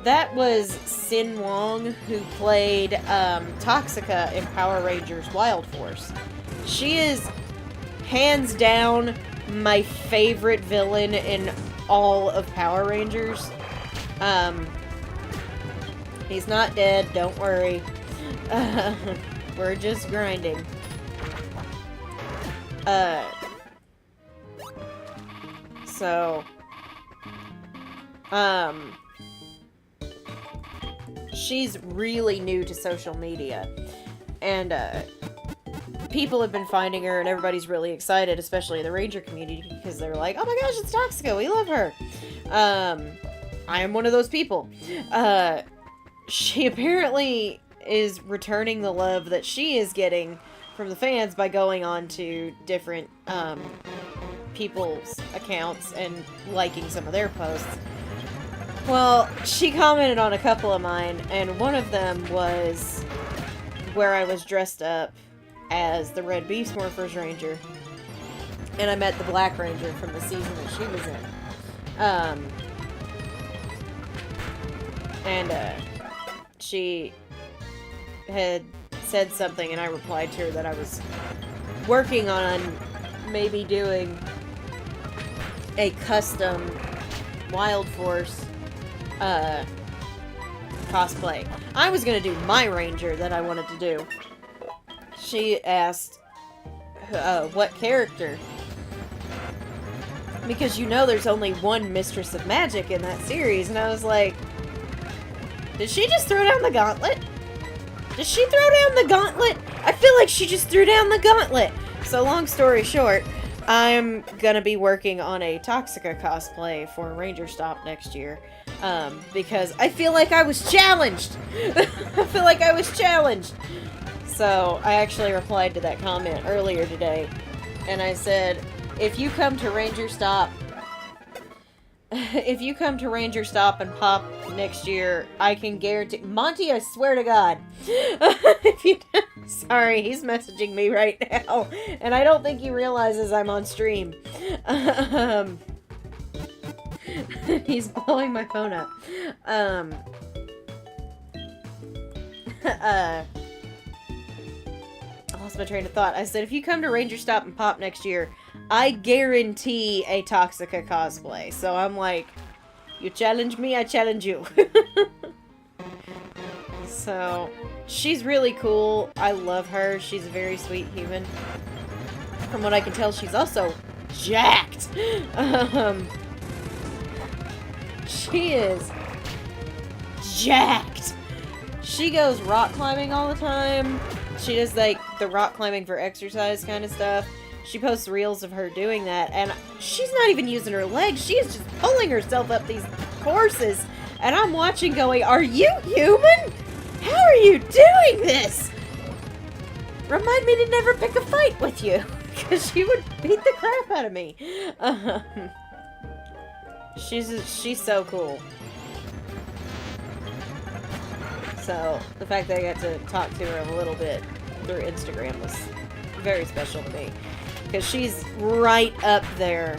That was Sin Wong, who played Toxica in Power Rangers Wild Force. She is, hands down, my favorite villain in all of Power Rangers. He's not dead, don't worry. We're just grinding. She's really new to social media, and people have been finding her, and everybody's really excited, especially the Ranger community, because they're like, oh my gosh, it's Toxica, we love her. I am one of those people. She apparently is returning the love that she is getting from the fans by going on to different people's accounts and liking some of their posts. Well, she commented on a couple of mine, and one of them was where I was dressed up as the Red Beast Morphers Ranger, and I met the Black Ranger from the season that she was in. She had said something, and I replied to her that I was working on maybe doing a custom Wild Force cosplay. I was gonna do my Ranger that I wanted to do. She asked what character, because you know there's only one Mistress of Magic in that series, and I was like, did she just throw down the gauntlet? Did she throw down the gauntlet? I feel like she just threw down the gauntlet. So long story short, I'm gonna be working on a Toxica cosplay for Ranger Stop next year. Because I feel like I was challenged. I feel like I was challenged. So I actually replied to that comment earlier today, and I said, if you come to Ranger Stop, If you come to Ranger Stop and Pop next year, I can guarantee... Monty, I swear to God. If you... Sorry, he's messaging me right now. And I don't think he realizes I'm on stream. He's blowing my phone up. I lost my train of thought. I said, if you come to Ranger Stop and Pop next year, I guarantee a Toxica cosplay. So I'm like, you challenge me, I challenge you. So, she's really cool. I love her. She's a very sweet human. From what I can tell, she's also jacked. She is jacked. She goes rock climbing all the time. She does, like, the rock climbing for exercise kind of stuff. She posts reels of her doing that, and she's not even using her legs. She is just pulling herself up these courses, and I'm watching going, are you human? How are you doing this? Remind me to never pick a fight with you, because she would beat the crap out of me. She's so cool. So, the fact that I got to talk to her a little bit through Instagram was very special to me. Because she's right up there.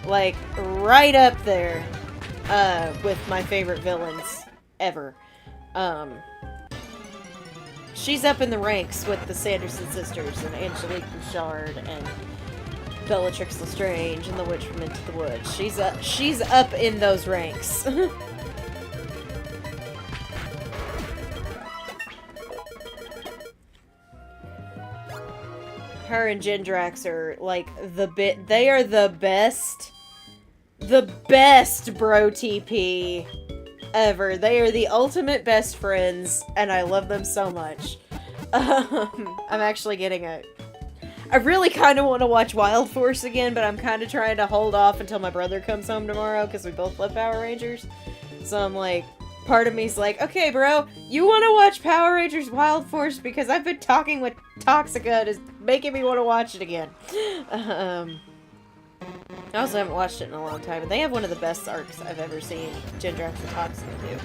Like, right up there with my favorite villains ever. She's up in the ranks with the Sanderson sisters and Angelique Bouchard and Bellatrix Lestrange and the Witch from Into the Woods. She's up in those ranks. Her and Gendrax are like they are the best bro TP ever. They are the ultimate best friends, and I love them so much. I'm actually getting I really kind of want to watch Wild Force again, but I'm kind of trying to hold off until my brother comes home tomorrow, because we both love Power Rangers. So I'm like, part of me's like, okay, bro, you want to watch Power Rangers Wild Force? Because I've been talking with Toxica, and it's making me want to watch it again. I also haven't watched it in a long time, and they have one of the best arcs I've ever seen Gendrax and Toxica do.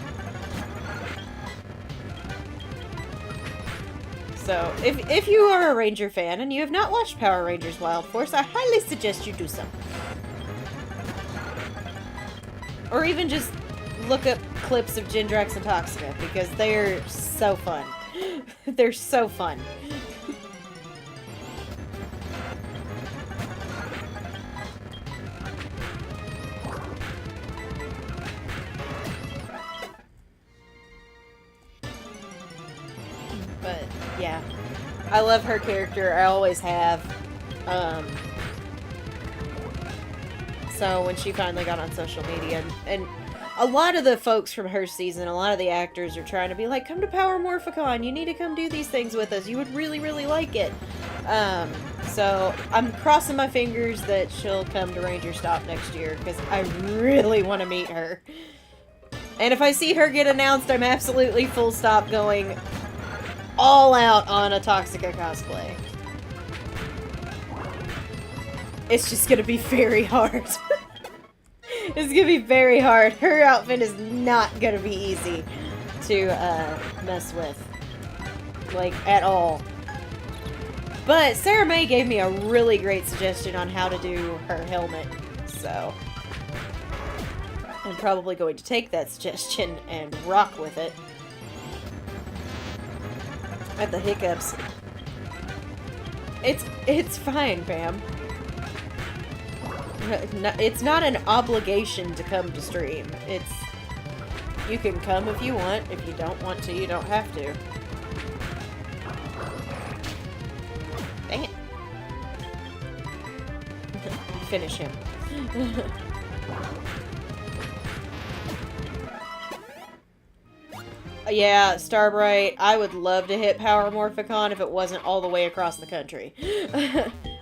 So, if you are a Ranger fan and you have not watched Power Rangers Wild Force, I highly suggest you do so. Or even just look up clips of Gendrax and Toxica, because they're so fun. They're so fun. But, yeah. I love her character. I always have. So when she finally got on social media, and a lot of the folks from her season, a lot of the actors are trying to be like, come to Power Morphicon, you need to come do these things with us, you would really, really like it. So I'm crossing my fingers that she'll come to Ranger Stop next year, because I really want to meet her. And if I see her get announced, I'm absolutely full stop going all out on a Toxica cosplay. It's just gonna be very hard. It's gonna be very hard. Her outfit is not gonna be easy to mess with. Like, at all. But Sarah May gave me a really great suggestion on how to do her helmet. So I'm probably going to take that suggestion and rock with it. I had the hiccups. It's fine, Pam. It's not an obligation to come to stream. It's, you can come if you want. If you don't want to, you don't have to. Dang it. Finish him. Yeah, Starbright, I would love to hit Power Morphicon if it wasn't all the way across the country.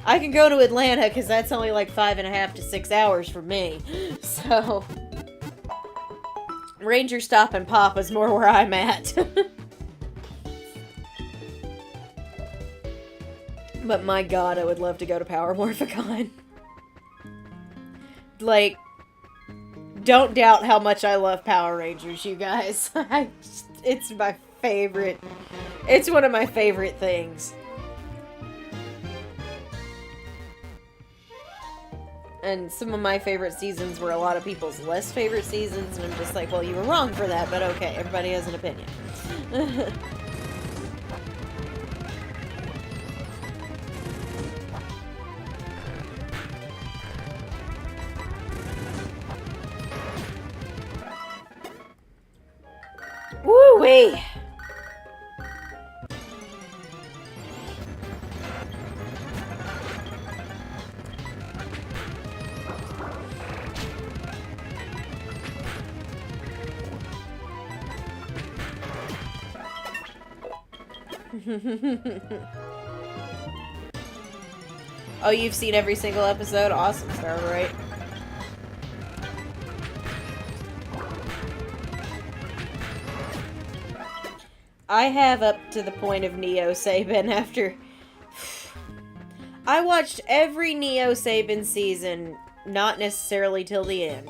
I can go to Atlanta because that's only like 5.5 to 6 hours for me. So, Ranger Stop and Pop is more where I'm at. But my god, I would love to go to Power Morphicon. Like, don't doubt how much I love Power Rangers, you guys. It's my favorite. It's one of my favorite things. And some of my favorite seasons were a lot of people's less favorite seasons, and I'm just like, well, you were wrong for that, but okay, everybody has an opinion. Woo-wee! Oh, you've seen every single episode? Awesome, Starbright. I have up to the point of Neo Sabin after... I watched every Neo Sabin season, not necessarily till the end.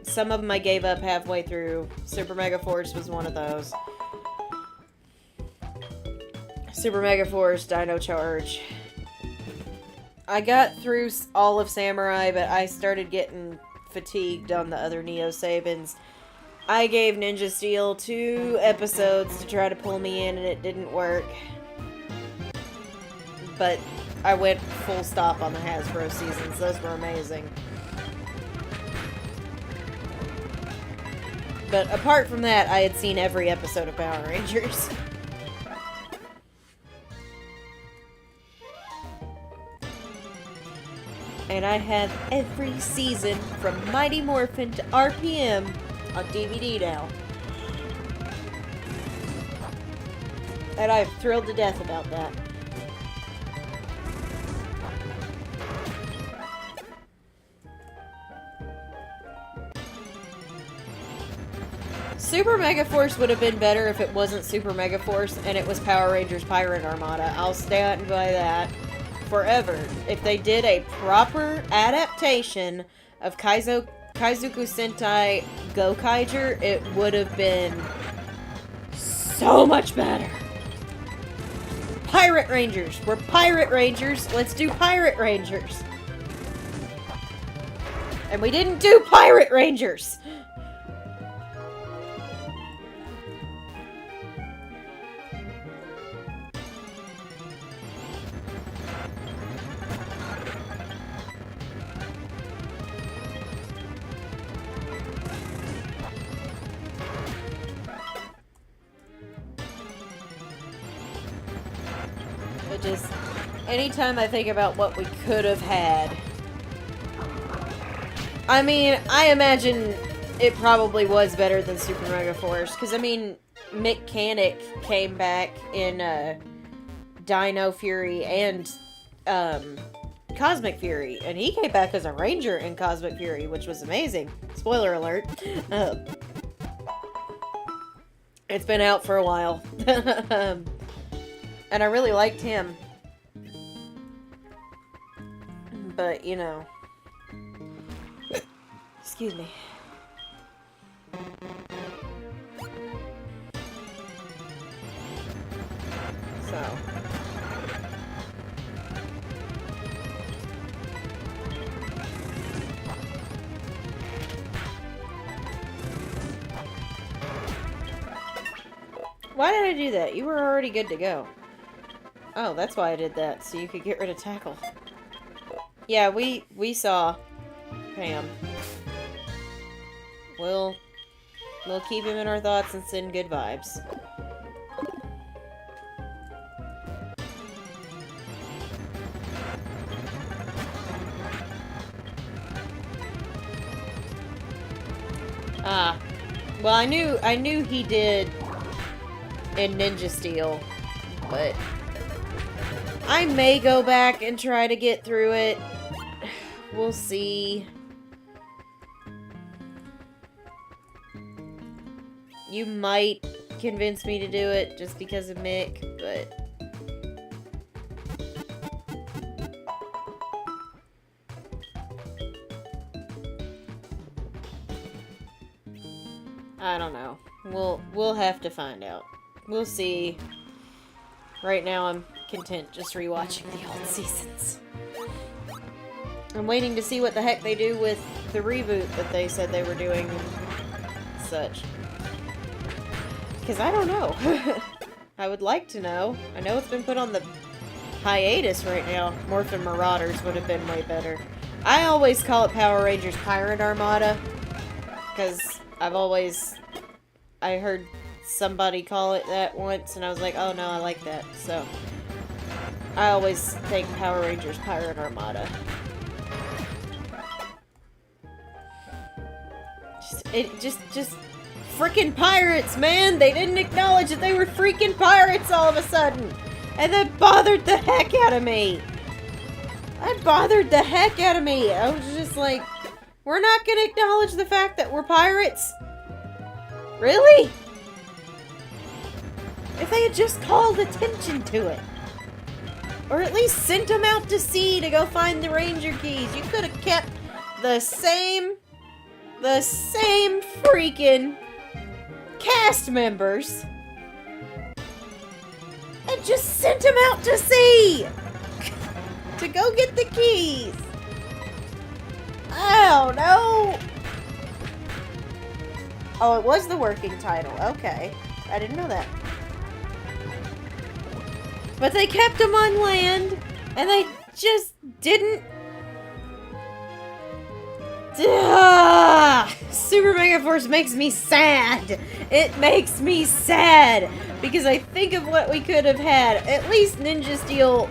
Some of them I gave up halfway through. Super Mega Force was one of those. Super Mega Force, Dino Charge. I got through all of Samurai, but I started getting fatigued on the other Neo Sabins. I gave Ninja Steel 2 episodes to try to pull me in, and it didn't work. But I went full stop on the Hasbro seasons. Those were amazing. But apart from that, I had seen every episode of Power Rangers. And I have every season from Mighty Morphin to RPM on DVD now. And I'm thrilled to death about that. Super Mega Force would have been better if it wasn't Super Mega Force and it was Power Rangers Pirate Armada. I'll stand by that forever. If they did a proper adaptation of Kaizuku Sentai Gokaiger, it would have been so much better. Pirate Rangers! We're Pirate Rangers! Let's do Pirate Rangers! And we didn't do Pirate Rangers! Just anytime I think about what we could have had. I mean, I imagine it probably was better than Super Mega Force, because I mean, Mechanic came back in Dino Fury and Cosmic Fury, and he came back as a Ranger in Cosmic Fury, which was amazing. Spoiler alert. It's been out for a while. And I really liked him. But, you know. Excuse me. So. Why did I do that? You were already good to go. Oh, that's why I did that, so you could get rid of Tackle. Yeah, we saw Pam. We'll keep him in our thoughts and send good vibes. Ah. Well, I knew he did in Ninja Steel, but I may go back and try to get through it. We'll see. You might convince me to do it just because of Mick, but... I don't know. We'll have to find out. We'll see. Right now I'm content just rewatching the old seasons. I'm waiting to see what the heck they do with the reboot that they said they were doing and such. Because I don't know. I would like to know. I know it's been put on the hiatus right now. Morphin Marauders would have been way better. I always call it Power Rangers Pirate Armada. Because I heard somebody call it that once, and I was like, oh no, I like that. So, I always think Power Rangers Pirate Armada. Just freaking pirates, man! They didn't acknowledge that they were freaking pirates all of a sudden! And that bothered the heck out of me! That bothered the heck out of me! I was just like, we're not gonna acknowledge the fact that we're pirates? Really? If they had just called attention to it. Or at least sent them out to sea to go find the ranger keys. You could have kept the same freaking cast members and just sent them out to sea to go get the keys. I don't know. Oh, it was the working title. Okay. I didn't know that. But they kept them on land, and they just didn't. Super Mega Force makes me sad. It makes me sad because I think of what we could have had. At least Ninja Steel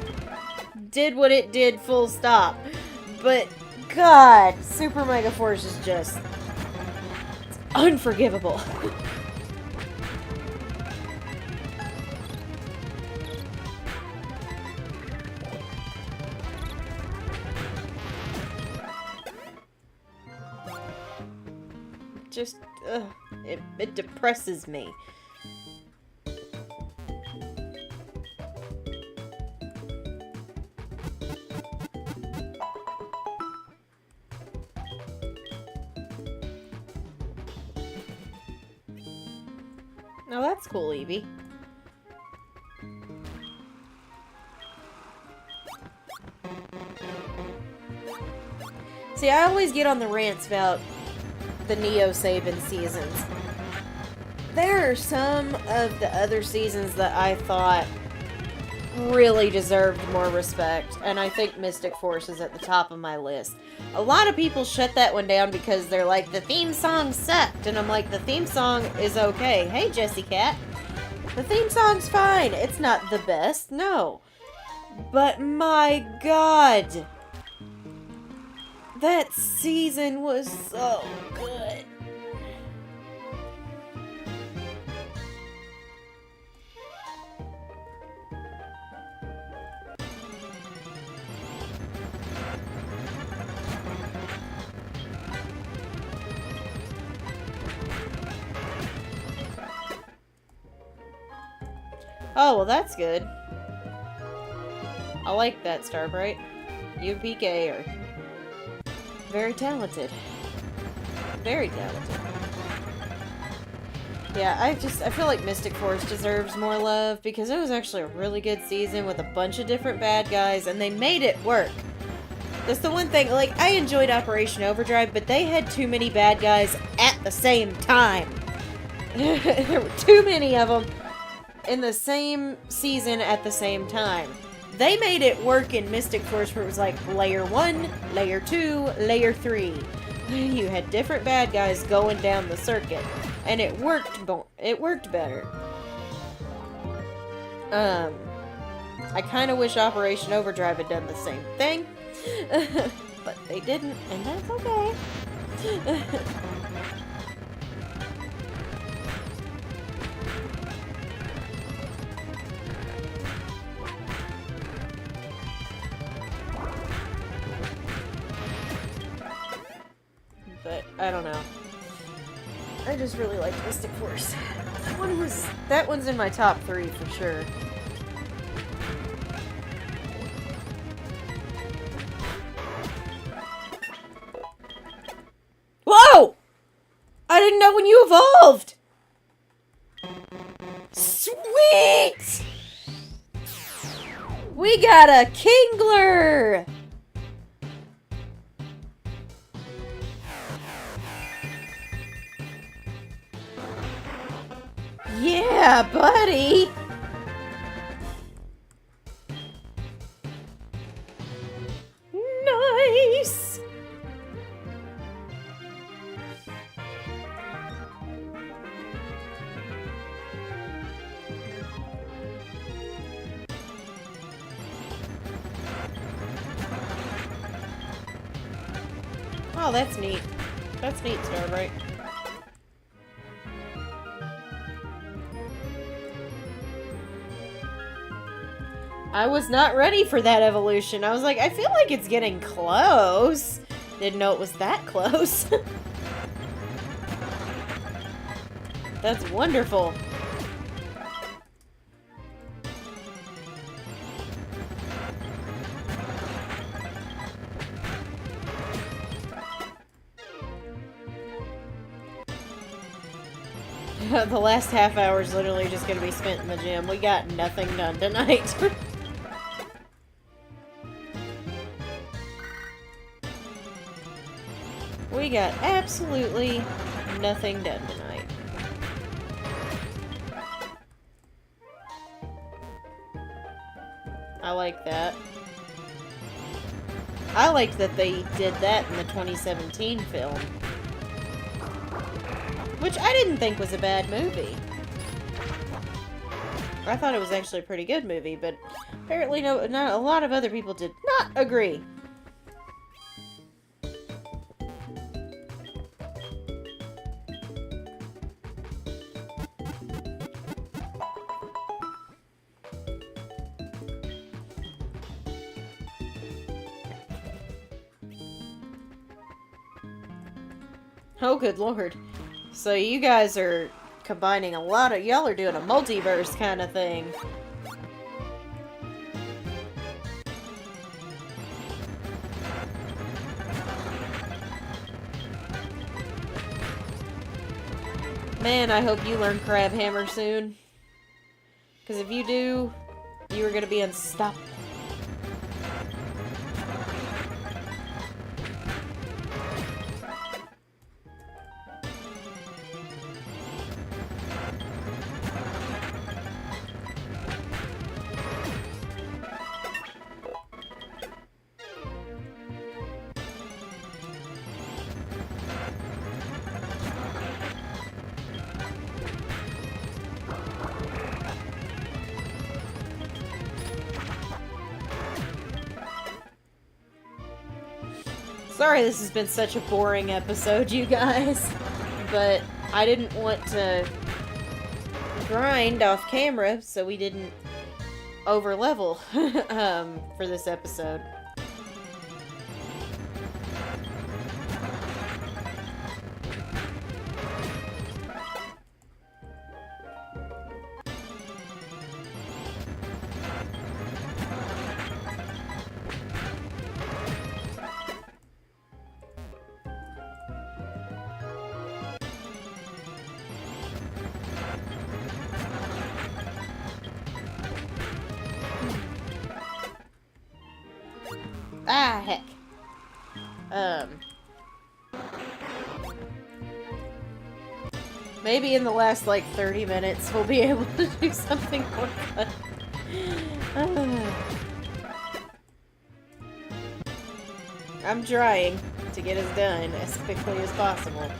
did what it did, full stop. But God, Super Mega Force is just unforgivable. Just, it depresses me. Oh, that's cool, Evie. See, I always get on the rants about the Neo Saban seasons. There are some of the other seasons that I thought really deserved more respect, and I think Mystic Force is at the top of my list. A lot of people shut that one down because they're like, the theme song sucked, and I'm like, the theme song is okay. Hey, Jessie Cat. The theme song's fine. It's not the best, no. But my God, that season was so good. Oh, well, that's good. I like that, Starbright. You and PK are very talented. Very talented. Yeah, I feel like Mystic Force deserves more love because it was actually a really good season with a bunch of different bad guys and they made it work. That's the one thing, like, I enjoyed Operation Overdrive, but they had too many bad guys at the same time. There were too many of them in the same season at the same time. They made it work in Mystic Force where it was like Layer 1, Layer 2, Layer 3. You had different bad guys going down the circuit. And it worked better. I kind of wish Operation Overdrive had done the same thing. But they didn't, and that's okay. But I don't know. I just really liked Mystic Force. That one's in my top 3 for sure. Whoa! I didn't know when you evolved! Sweet! We got a Kingler! Yeah, buddy! Nice! Oh, that's neat. That's neat, Starbright. I was not ready for that evolution. I was like, I feel like it's getting close. Didn't know it was that close. That's wonderful. The last half hour is literally just going to be spent in the gym. We got nothing done tonight. We got absolutely nothing done tonight. I like that. I like that they did that in the 2017 film. Which I didn't think was a bad movie. I thought it was actually a pretty good movie, but apparently not a lot of other people did not agree. Oh, good lord. So you guys are combining a lot of... Y'all are doing a multiverse kind of thing. Man, I hope you learn Crab Hammer soon. Because if you do, you are going to be unstoppable. Sorry this has been such a boring episode, you guys, but I didn't want to grind off camera, so we didn't over-level for this episode. Ah, heck. Maybe in the last, like, 30 minutes we'll be able to do something more fun. I'm trying to get us done as quickly as possible.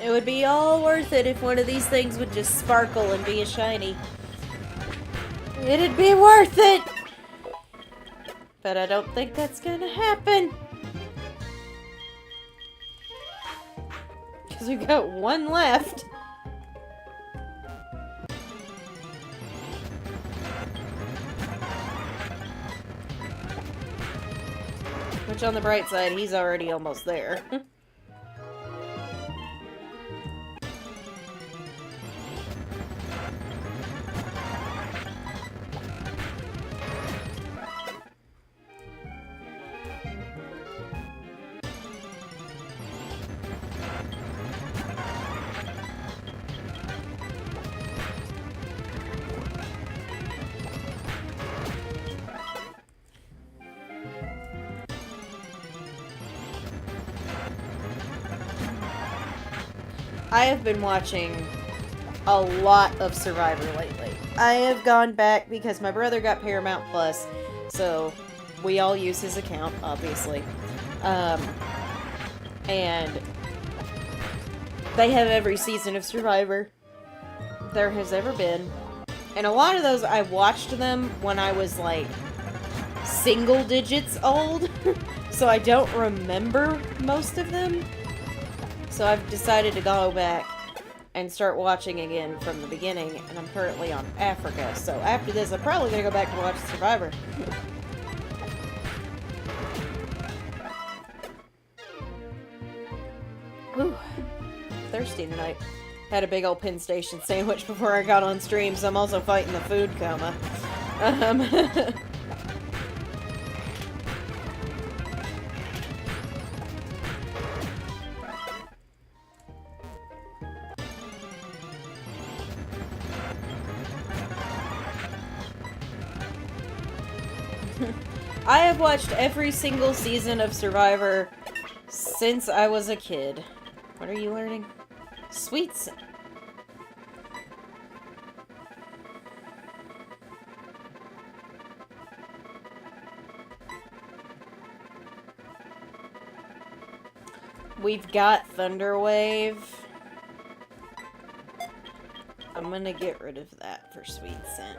It would be all worth it if one of these things would just sparkle and be a shiny. It'd be worth it! But I don't think that's gonna happen. Because we've got one left. Which on the bright side, he's already almost there. I have been watching a lot of Survivor lately. I have gone back because my brother got Paramount Plus, so we all use his account, obviously. And they have every season of Survivor there has ever been. And a lot of those, I watched them when I was like single digits old, so I don't remember most of them. So I've decided to go back and start watching again from the beginning, and I'm currently on Africa, so after this I'm probably gonna go back to watch Survivor. Whew. Thirsty tonight. Had a big old Penn Station sandwich before I got on stream, so I'm also fighting the food coma. I have watched every single season of Survivor since I was a kid. What are you learning? Sweets. We've got Thunderwave. I'm gonna get rid of that for Sweet Scent.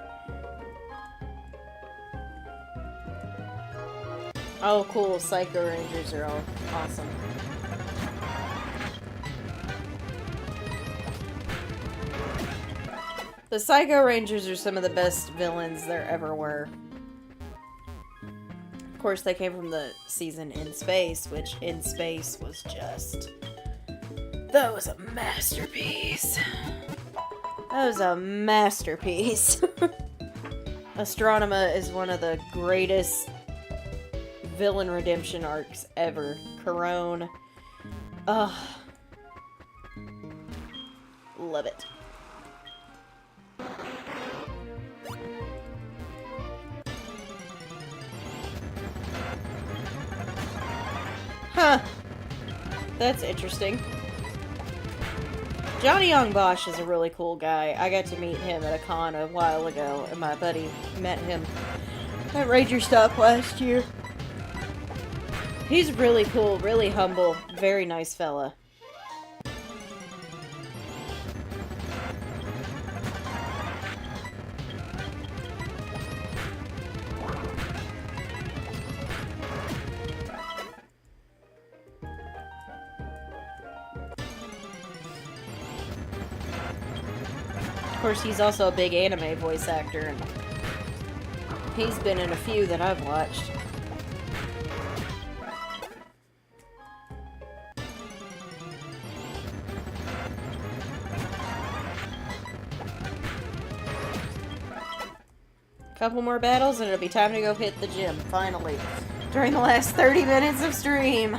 Oh, cool. Psycho Rangers are all awesome. The Psycho Rangers are some of the best villains there ever were. Of course, they came from the season In Space, which In Space was just... That was a masterpiece. That was a masterpiece. Astronema is one of the greatest villain redemption arcs ever. Corone. Ugh. Love it. Huh. That's interesting. Johnny Young Bosch is a really cool guy. I got to meet him at a con a while ago, and my buddy met him at Ranger Stop last year. He's really cool, really humble, very nice fella. Of course, he's also a big anime voice actor, and he's been in a few that I've watched. Couple more battles and it'll be time to go hit the gym, finally. During the last 30 minutes of stream.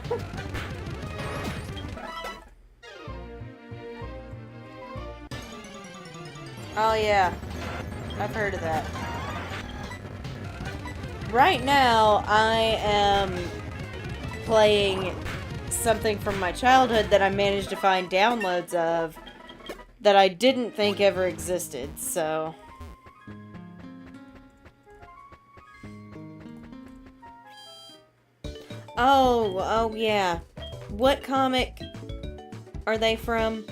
Oh yeah, I've heard of that. Right now, I am playing something from my childhood that I managed to find downloads of that I didn't think ever existed, so... Oh yeah. What comic are they from?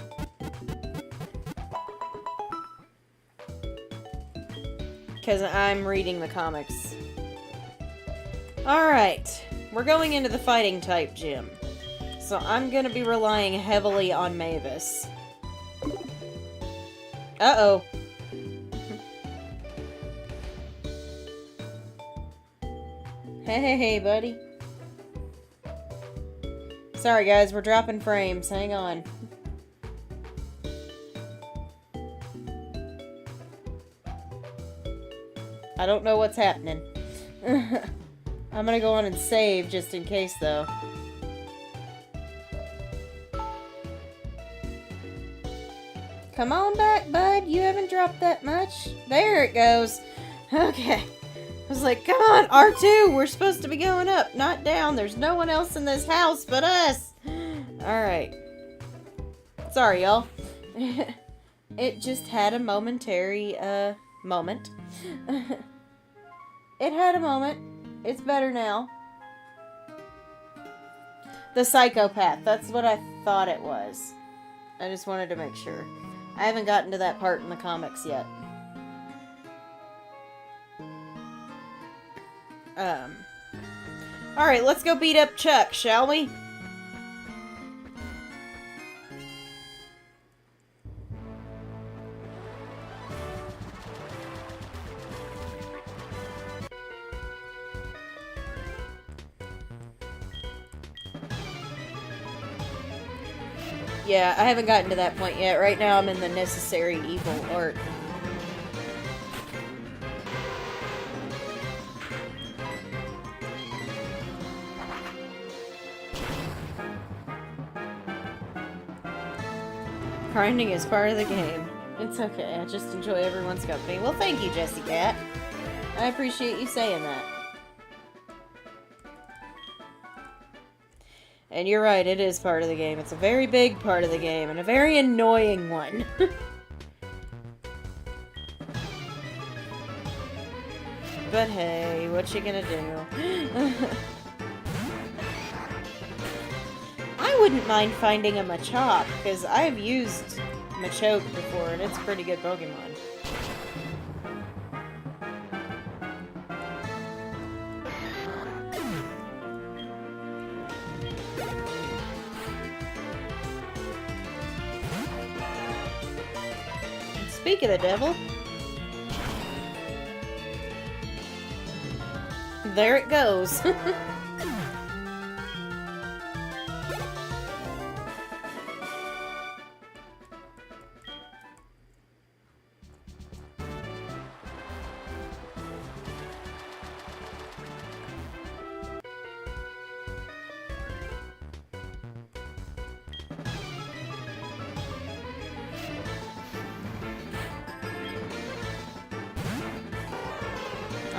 Because I'm reading the comics. Alright. We're going into the fighting type gym. So I'm going to be relying heavily on Mavis. Uh-oh. Hey, buddy. Sorry guys, we're dropping frames. Hang on. I don't know what's happening. I'm gonna go on and save just in case though. Come on back, bud. You haven't dropped that much. There it goes. Okay. I was like, come on, R2, we're supposed to be going up, not down. There's no one else in this house but us. Alright. Sorry, y'all. It just had a momentary, moment. It had a moment. It's better now. The psychopath. That's what I thought it was. I just wanted to make sure. I haven't gotten to that part in the comics yet. Alright, let's go beat up Chuck, shall we? Yeah, I haven't gotten to that point yet. Right now I'm in the necessary evil arc. Grinding is part of the game. It's okay, I just enjoy everyone's company. Well, thank you, Jessie Cat. I appreciate you saying that. And you're right, it is part of the game. It's a very big part of the game, and a very annoying one. But hey, what you gonna do? I wouldn't mind finding a Machop, because I've used Machoke before, and it's a pretty good Pokemon. Speak of the devil. There it goes.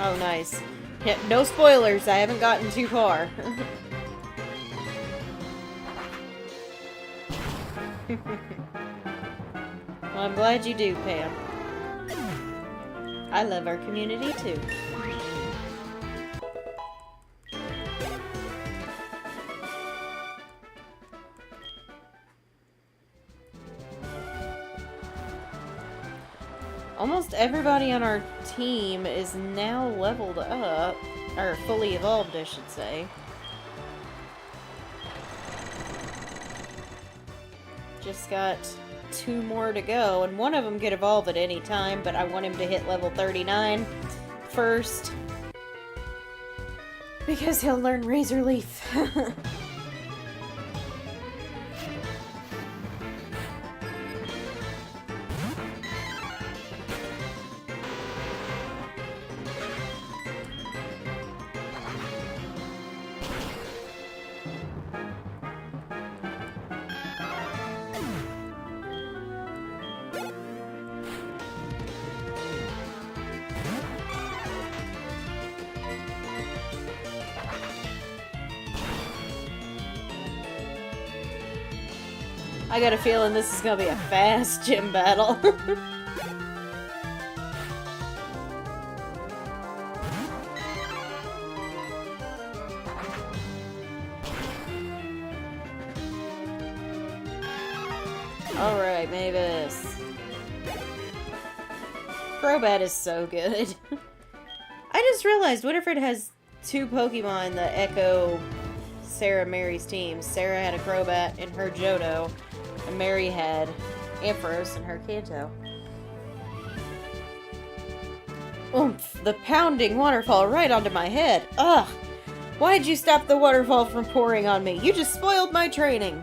Oh, nice. Yeah, no spoilers. I haven't gotten too far. Well, I'm glad you do, Pam. I love our community, too. Almost everybody on our team is now leveled up, or fully evolved, I should say. Just got 2 more to go, and one of them could evolve at any time, but I want him to hit level 39 first. Because he'll learn Razor Leaf. I got a feeling this is gonna be a fast gym battle. Alright, Mavis. Crobat is so good. I just realized Winifred has 2 Pokemon that echo Sarah Mary's team. Sarah had a Crobat in her Johto, and Mary had Ampharos in her Kanto. Oomph! The pounding waterfall right onto my head. Ugh! Why'd you stop the waterfall from pouring on me? You just spoiled my training!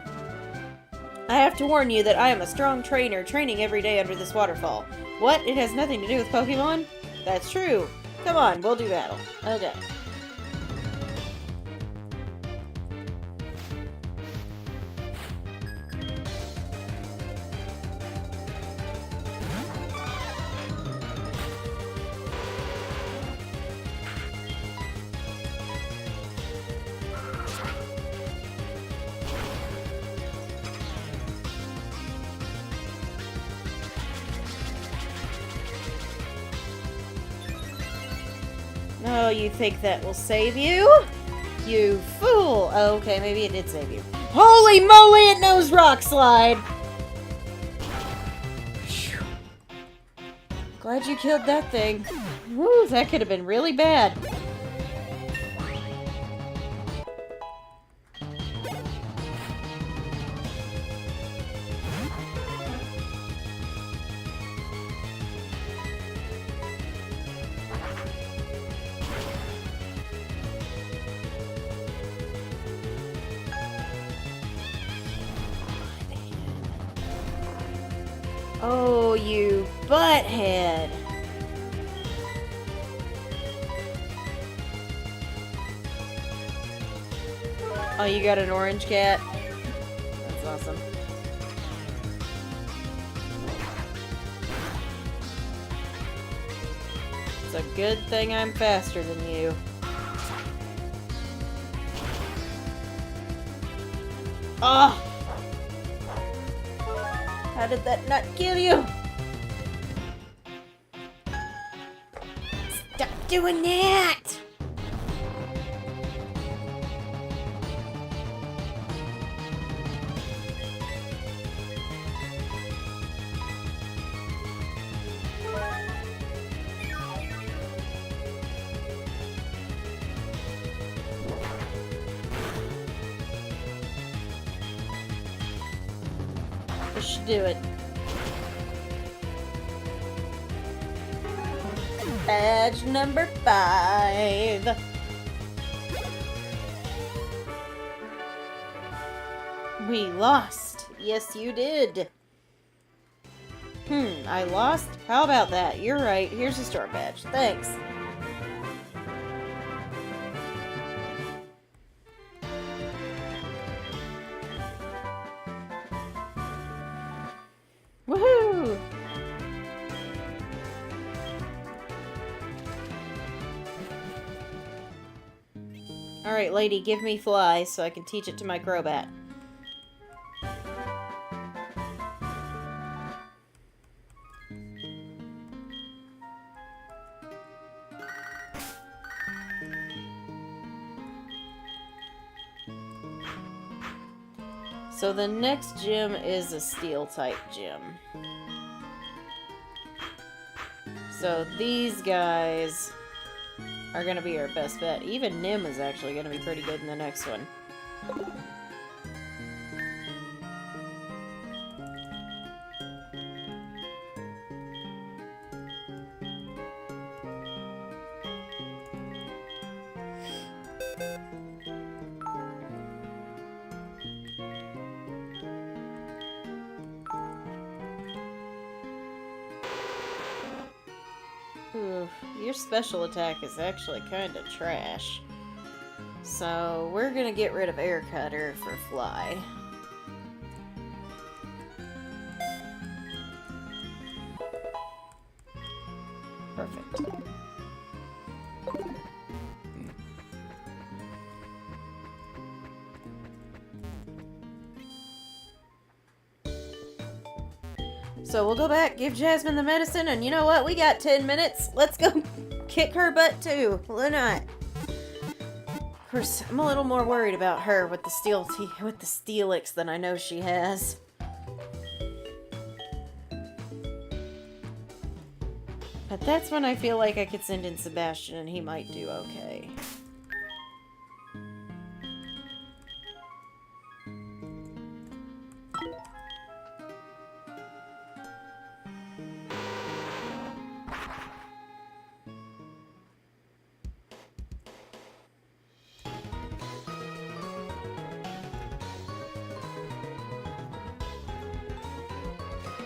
I have to warn you that I am a strong trainer, training every day under this waterfall. What? It has nothing to do with Pokemon? That's true. Come on, we'll do battle. Okay. you think that will save you? You fool! Oh, okay, maybe it did save you. Holy moly, it knows Rock Slide! Phew. Glad you killed that thing. Woo, that could have been really bad. Oh, you butthead. Oh, you got an orange cat? That's awesome. It's a good thing I'm faster than you. Oh! How did that not kill you? Stop doing that! This should do it. Badge number 5. We lost. Yes, you did. I lost? How about that? You're right. Here's a store badge. Thanks. Woohoo! Alright, lady, give me fly so I can teach it to my Crobat. So the next gym is a steel type gym. So these guys are gonna be our best bet. Even Nim is actually gonna be pretty good in the next one. Ooh, your special attack is actually kind of trash. So we're gonna get rid of Air Cutter for Fly. Perfect. So we'll go back, give Jasmine the medicine, and you know what? We got 10 minutes. Let's go kick her butt too. Why not? Of course, I'm a little more worried about her with the Steelix than I know she has. But that's when I feel like I could send in Sebastian and he might do okay.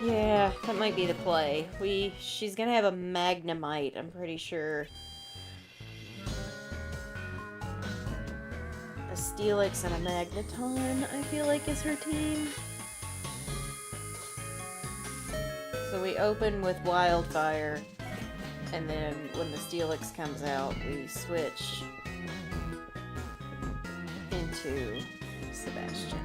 Yeah, that might be the play. She's gonna have a Magnemite, I'm pretty sure. A Steelix and a Magneton, I feel like, is her team. So we open with Wildfire, and then when the Steelix comes out, we switch into Sebastian.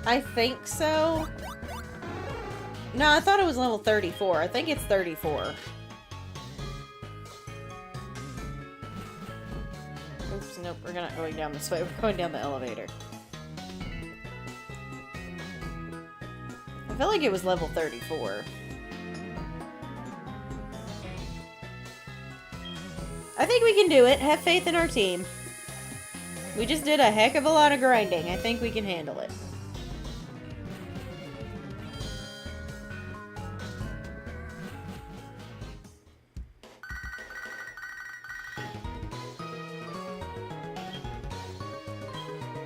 I think so. No, I thought it was level 34. I think it's 34. Oops, nope, we're not going down this way. We're going down the elevator. I feel like it was level 34. I think we can do it. Have faith in our team. We just did a heck of a lot of grinding. I think we can handle it.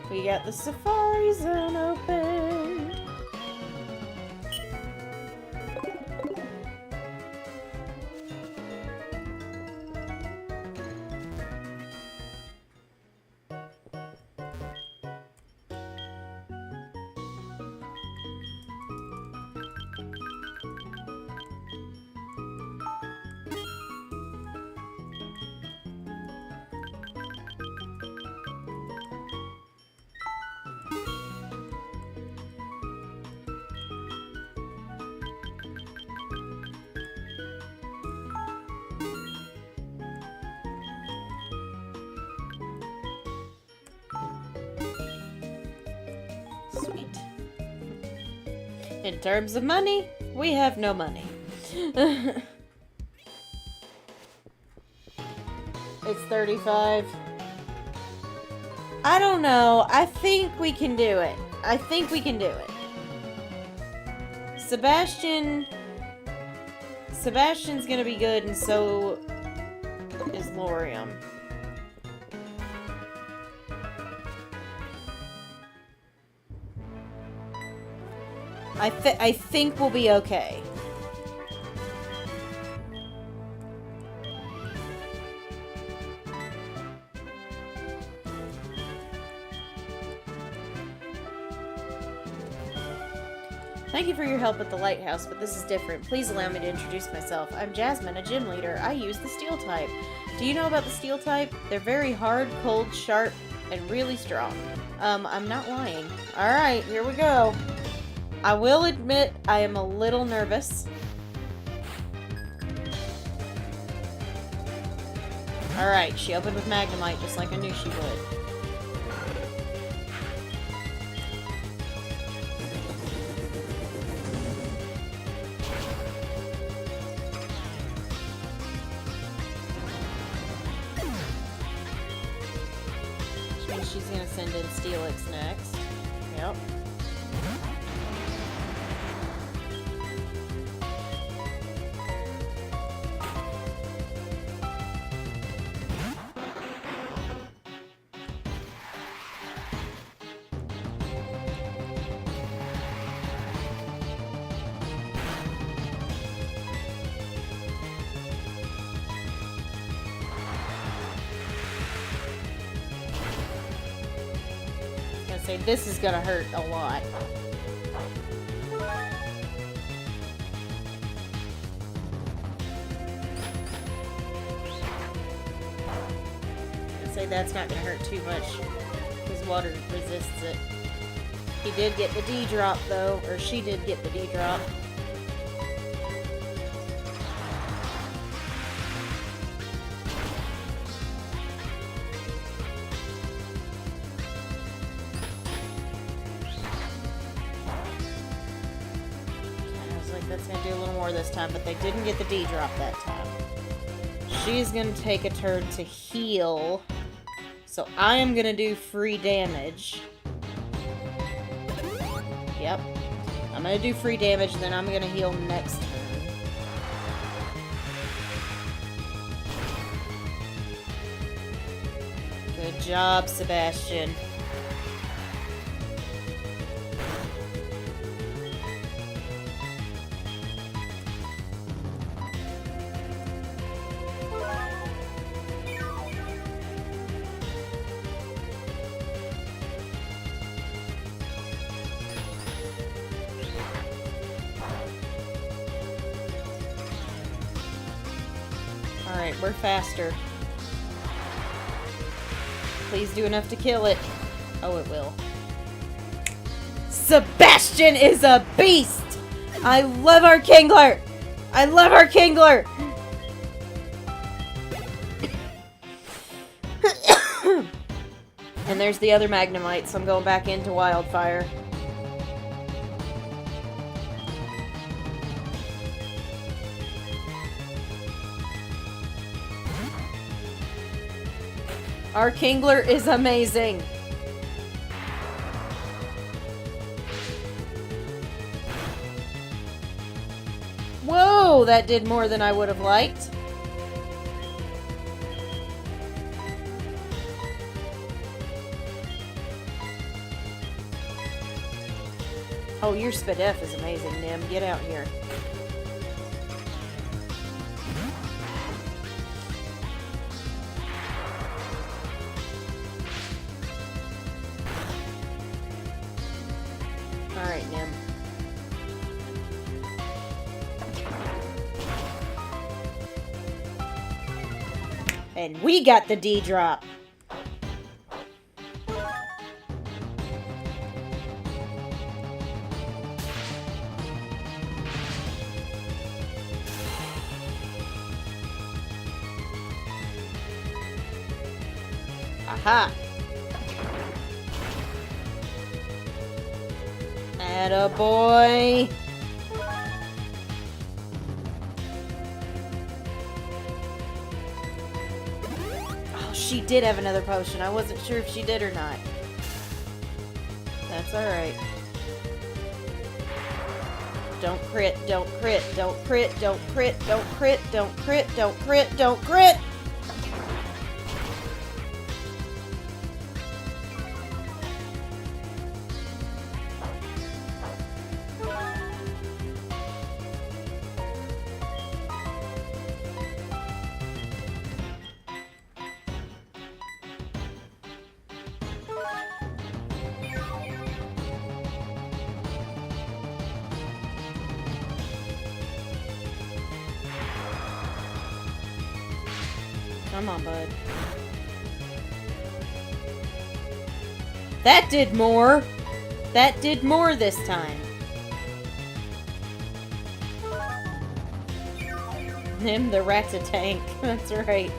We got the Safari Zone open. Sweet. In terms of money, we have no money. It's 35. I don't know. I think we can do it. I think we can do it. Sebastian's gonna be good, and so is Lorium. I think we'll be okay. Thank you for your help at the lighthouse, but this is different. Please allow me to introduce myself. I'm Jasmine, a gym leader. I use the steel type. Do you know about the steel type? They're very hard, cold, sharp, and really strong. I'm not lying. Alright, here we go. I will admit I am a little nervous. Alright, she opened with Magnemite just like I knew she would. Which means she's gonna send in Steelix next. Yep. Say this is gonna hurt a lot. I'd say that's not gonna hurt too much because water resists it. He did get the D drop though, or she did get the D drop. That's gonna do a little more this time, but they didn't get the D drop that time. She's gonna take a turn to heal, so I am gonna do free damage. Yep. I'm gonna do free damage, then I'm gonna heal next turn. Good job, Sebastian. Alright, we're faster. Please do enough to kill it. Oh, it will. Sebastian is a beast! I love our Kingler! I love our Kingler! And there's the other Magnemite, so I'm going back into Wildfire. Our Kingler is amazing. Whoa, that did more than I would have liked. Oh, your Spadef is amazing, Nim. Get out here. Alright, Nim. And we got the D-drop. Aha! Attaboy! Oh, she did have another potion. I wasn't sure if she did or not. That's alright. Don't crit, don't crit, don't crit, don't crit, don't crit, don't crit, don't crit, don't crit! Come on, bud. That did more! That did more this time. Him, the rat's a tank. That's right.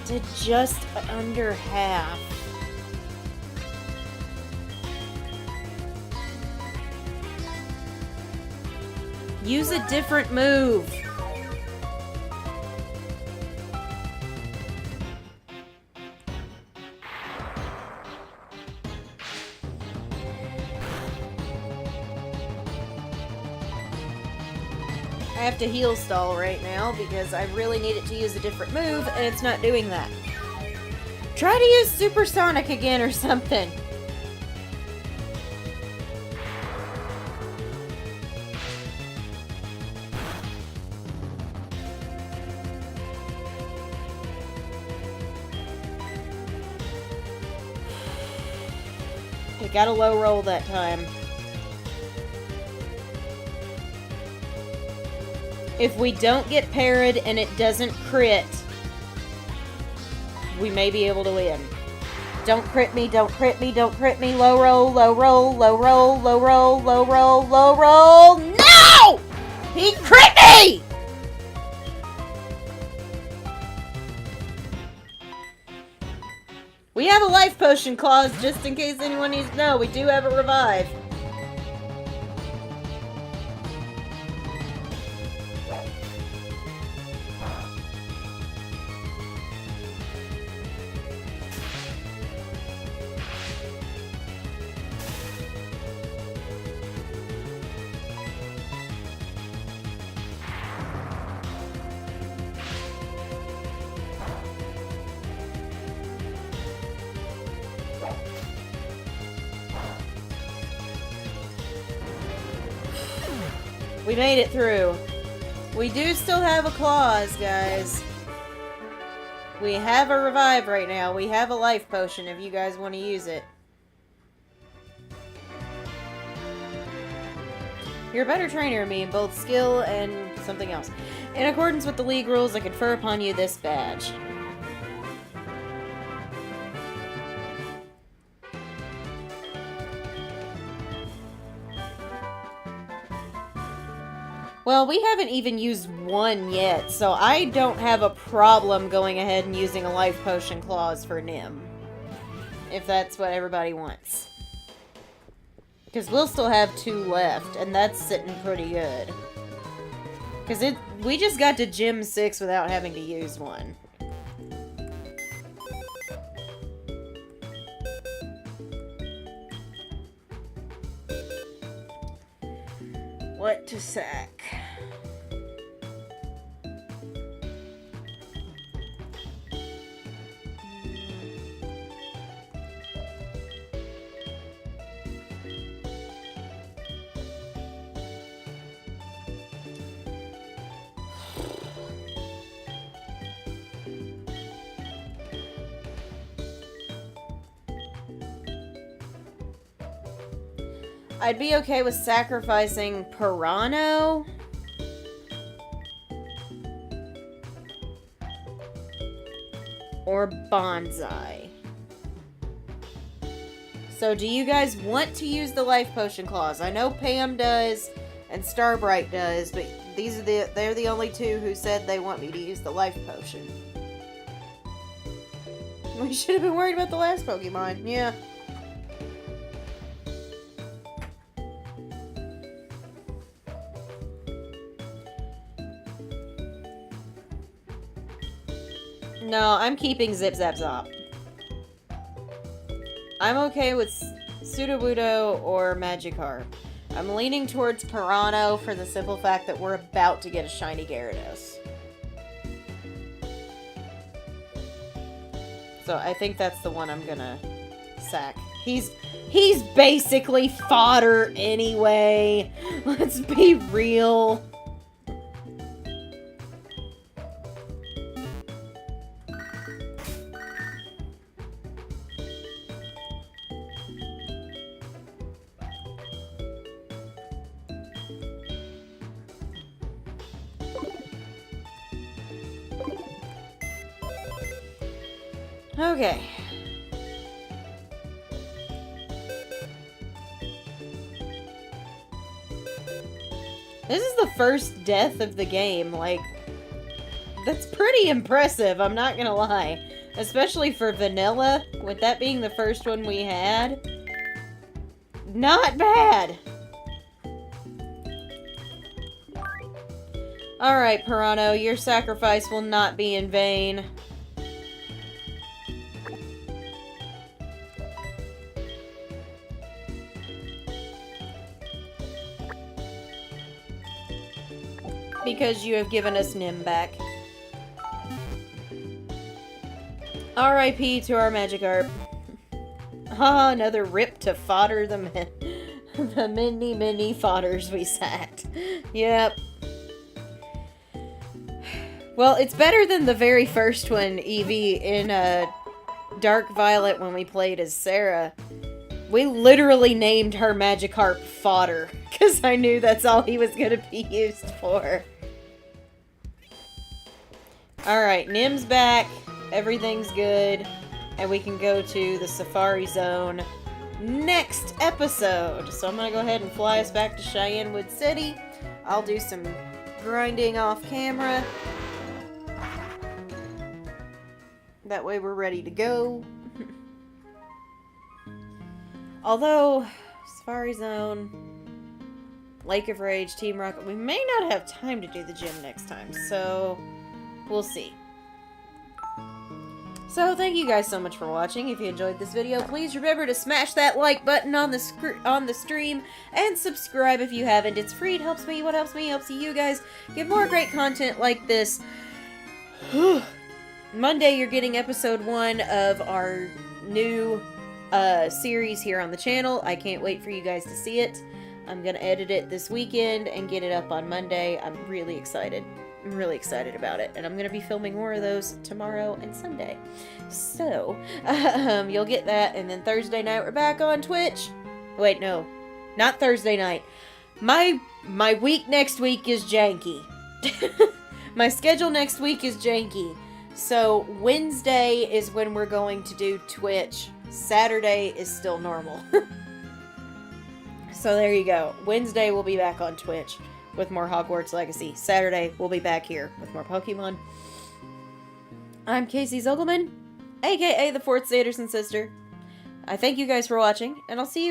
Did just under half. Use a different move. I have to heal stall right now because I really need it to use a different move and it's not doing that. Try to use Supersonic again or something. It got a low roll that time. If we don't get parried and it doesn't crit, we may be able to win. Don't crit me, don't crit me, don't crit me. Low roll, low roll, low roll, low roll, low roll, low roll. No! He crit me! We have a life potion clause, just in case anyone needs to know. We do have a revive. We made it through. We do still have a clause, guys. We have a revive right now. We have a life potion if you guys want to use it. You're a better trainer than me in both skill and something else. In accordance with the league rules, I confer upon you this badge. Well, we haven't even used one yet, so I don't have a problem going ahead and using a life potion clause for Nim. If that's what everybody wants. Because we'll still have 2 left, and that's sitting pretty good. Because we just got to Gym 6 without having to use one. What to sack? I'd be okay with sacrificing Pirano. Or Bonsai. So do you guys want to use the life potion clause? I know Pam does and Starbright does, but they're the only 2 who said they want me to use the life potion. We should have been worried about the last Pokemon, yeah. No, I'm keeping Zip Zap Zop. I'm okay with Sudowoodo or Magikarp. I'm leaning towards Pirano for the simple fact that we're about to get a shiny Gyarados. So I think that's the one I'm gonna sack. He's basically fodder anyway. Let's be real. Okay. This is the first death of the game, like, that's pretty impressive, I'm not gonna lie. Especially for vanilla, with that being the first one we had. Not bad! Alright, Pirano, your sacrifice will not be in vain. Because you have given us Nim back. R.I.P. to our Magikarp. Ah, another rip to fodder the many fodders we sacked. Yep. Well, it's better than the very first one, Eevee, in Dark Violet when we played as Sarah. We literally named her Magikarp fodder, because I knew that's all he was going to be used for. Alright, Nim's back, everything's good, and we can go to the Safari Zone next episode. So I'm going to go ahead and fly us back to Cheyenne Wood City. I'll do some grinding off camera. That way we're ready to go. Although, Safari Zone, Lake of Rage, Team Rocket, we may not have time to do the gym next time, so we'll see. So, thank you guys so much for watching. If you enjoyed this video, please remember to smash that like button on the stream, and subscribe if you haven't. It's free, it helps me. What helps me helps you guys get more great content like this. Monday, you're getting episode 1 of our new series here on the channel. I can't wait for you guys to see it. I'm gonna edit it this weekend and get it up on Monday. I'm really excited. I'm really excited about it, and I'm gonna be filming more of those tomorrow and Sunday. So, you'll get that, and then Thursday night we're back on Twitch. Wait, no, not Thursday night. my week next week is janky. My schedule next week is janky. So Wednesday is when we're going to do Twitch. Saturday is still normal. So there you go. Wednesday we'll be back on Twitch with more Hogwarts Legacy. Saturday we'll be back here with more Pokemon. I'm Casey Zogelman, aka the 4th Sanderson sister. I thank you guys for watching, and I'll see you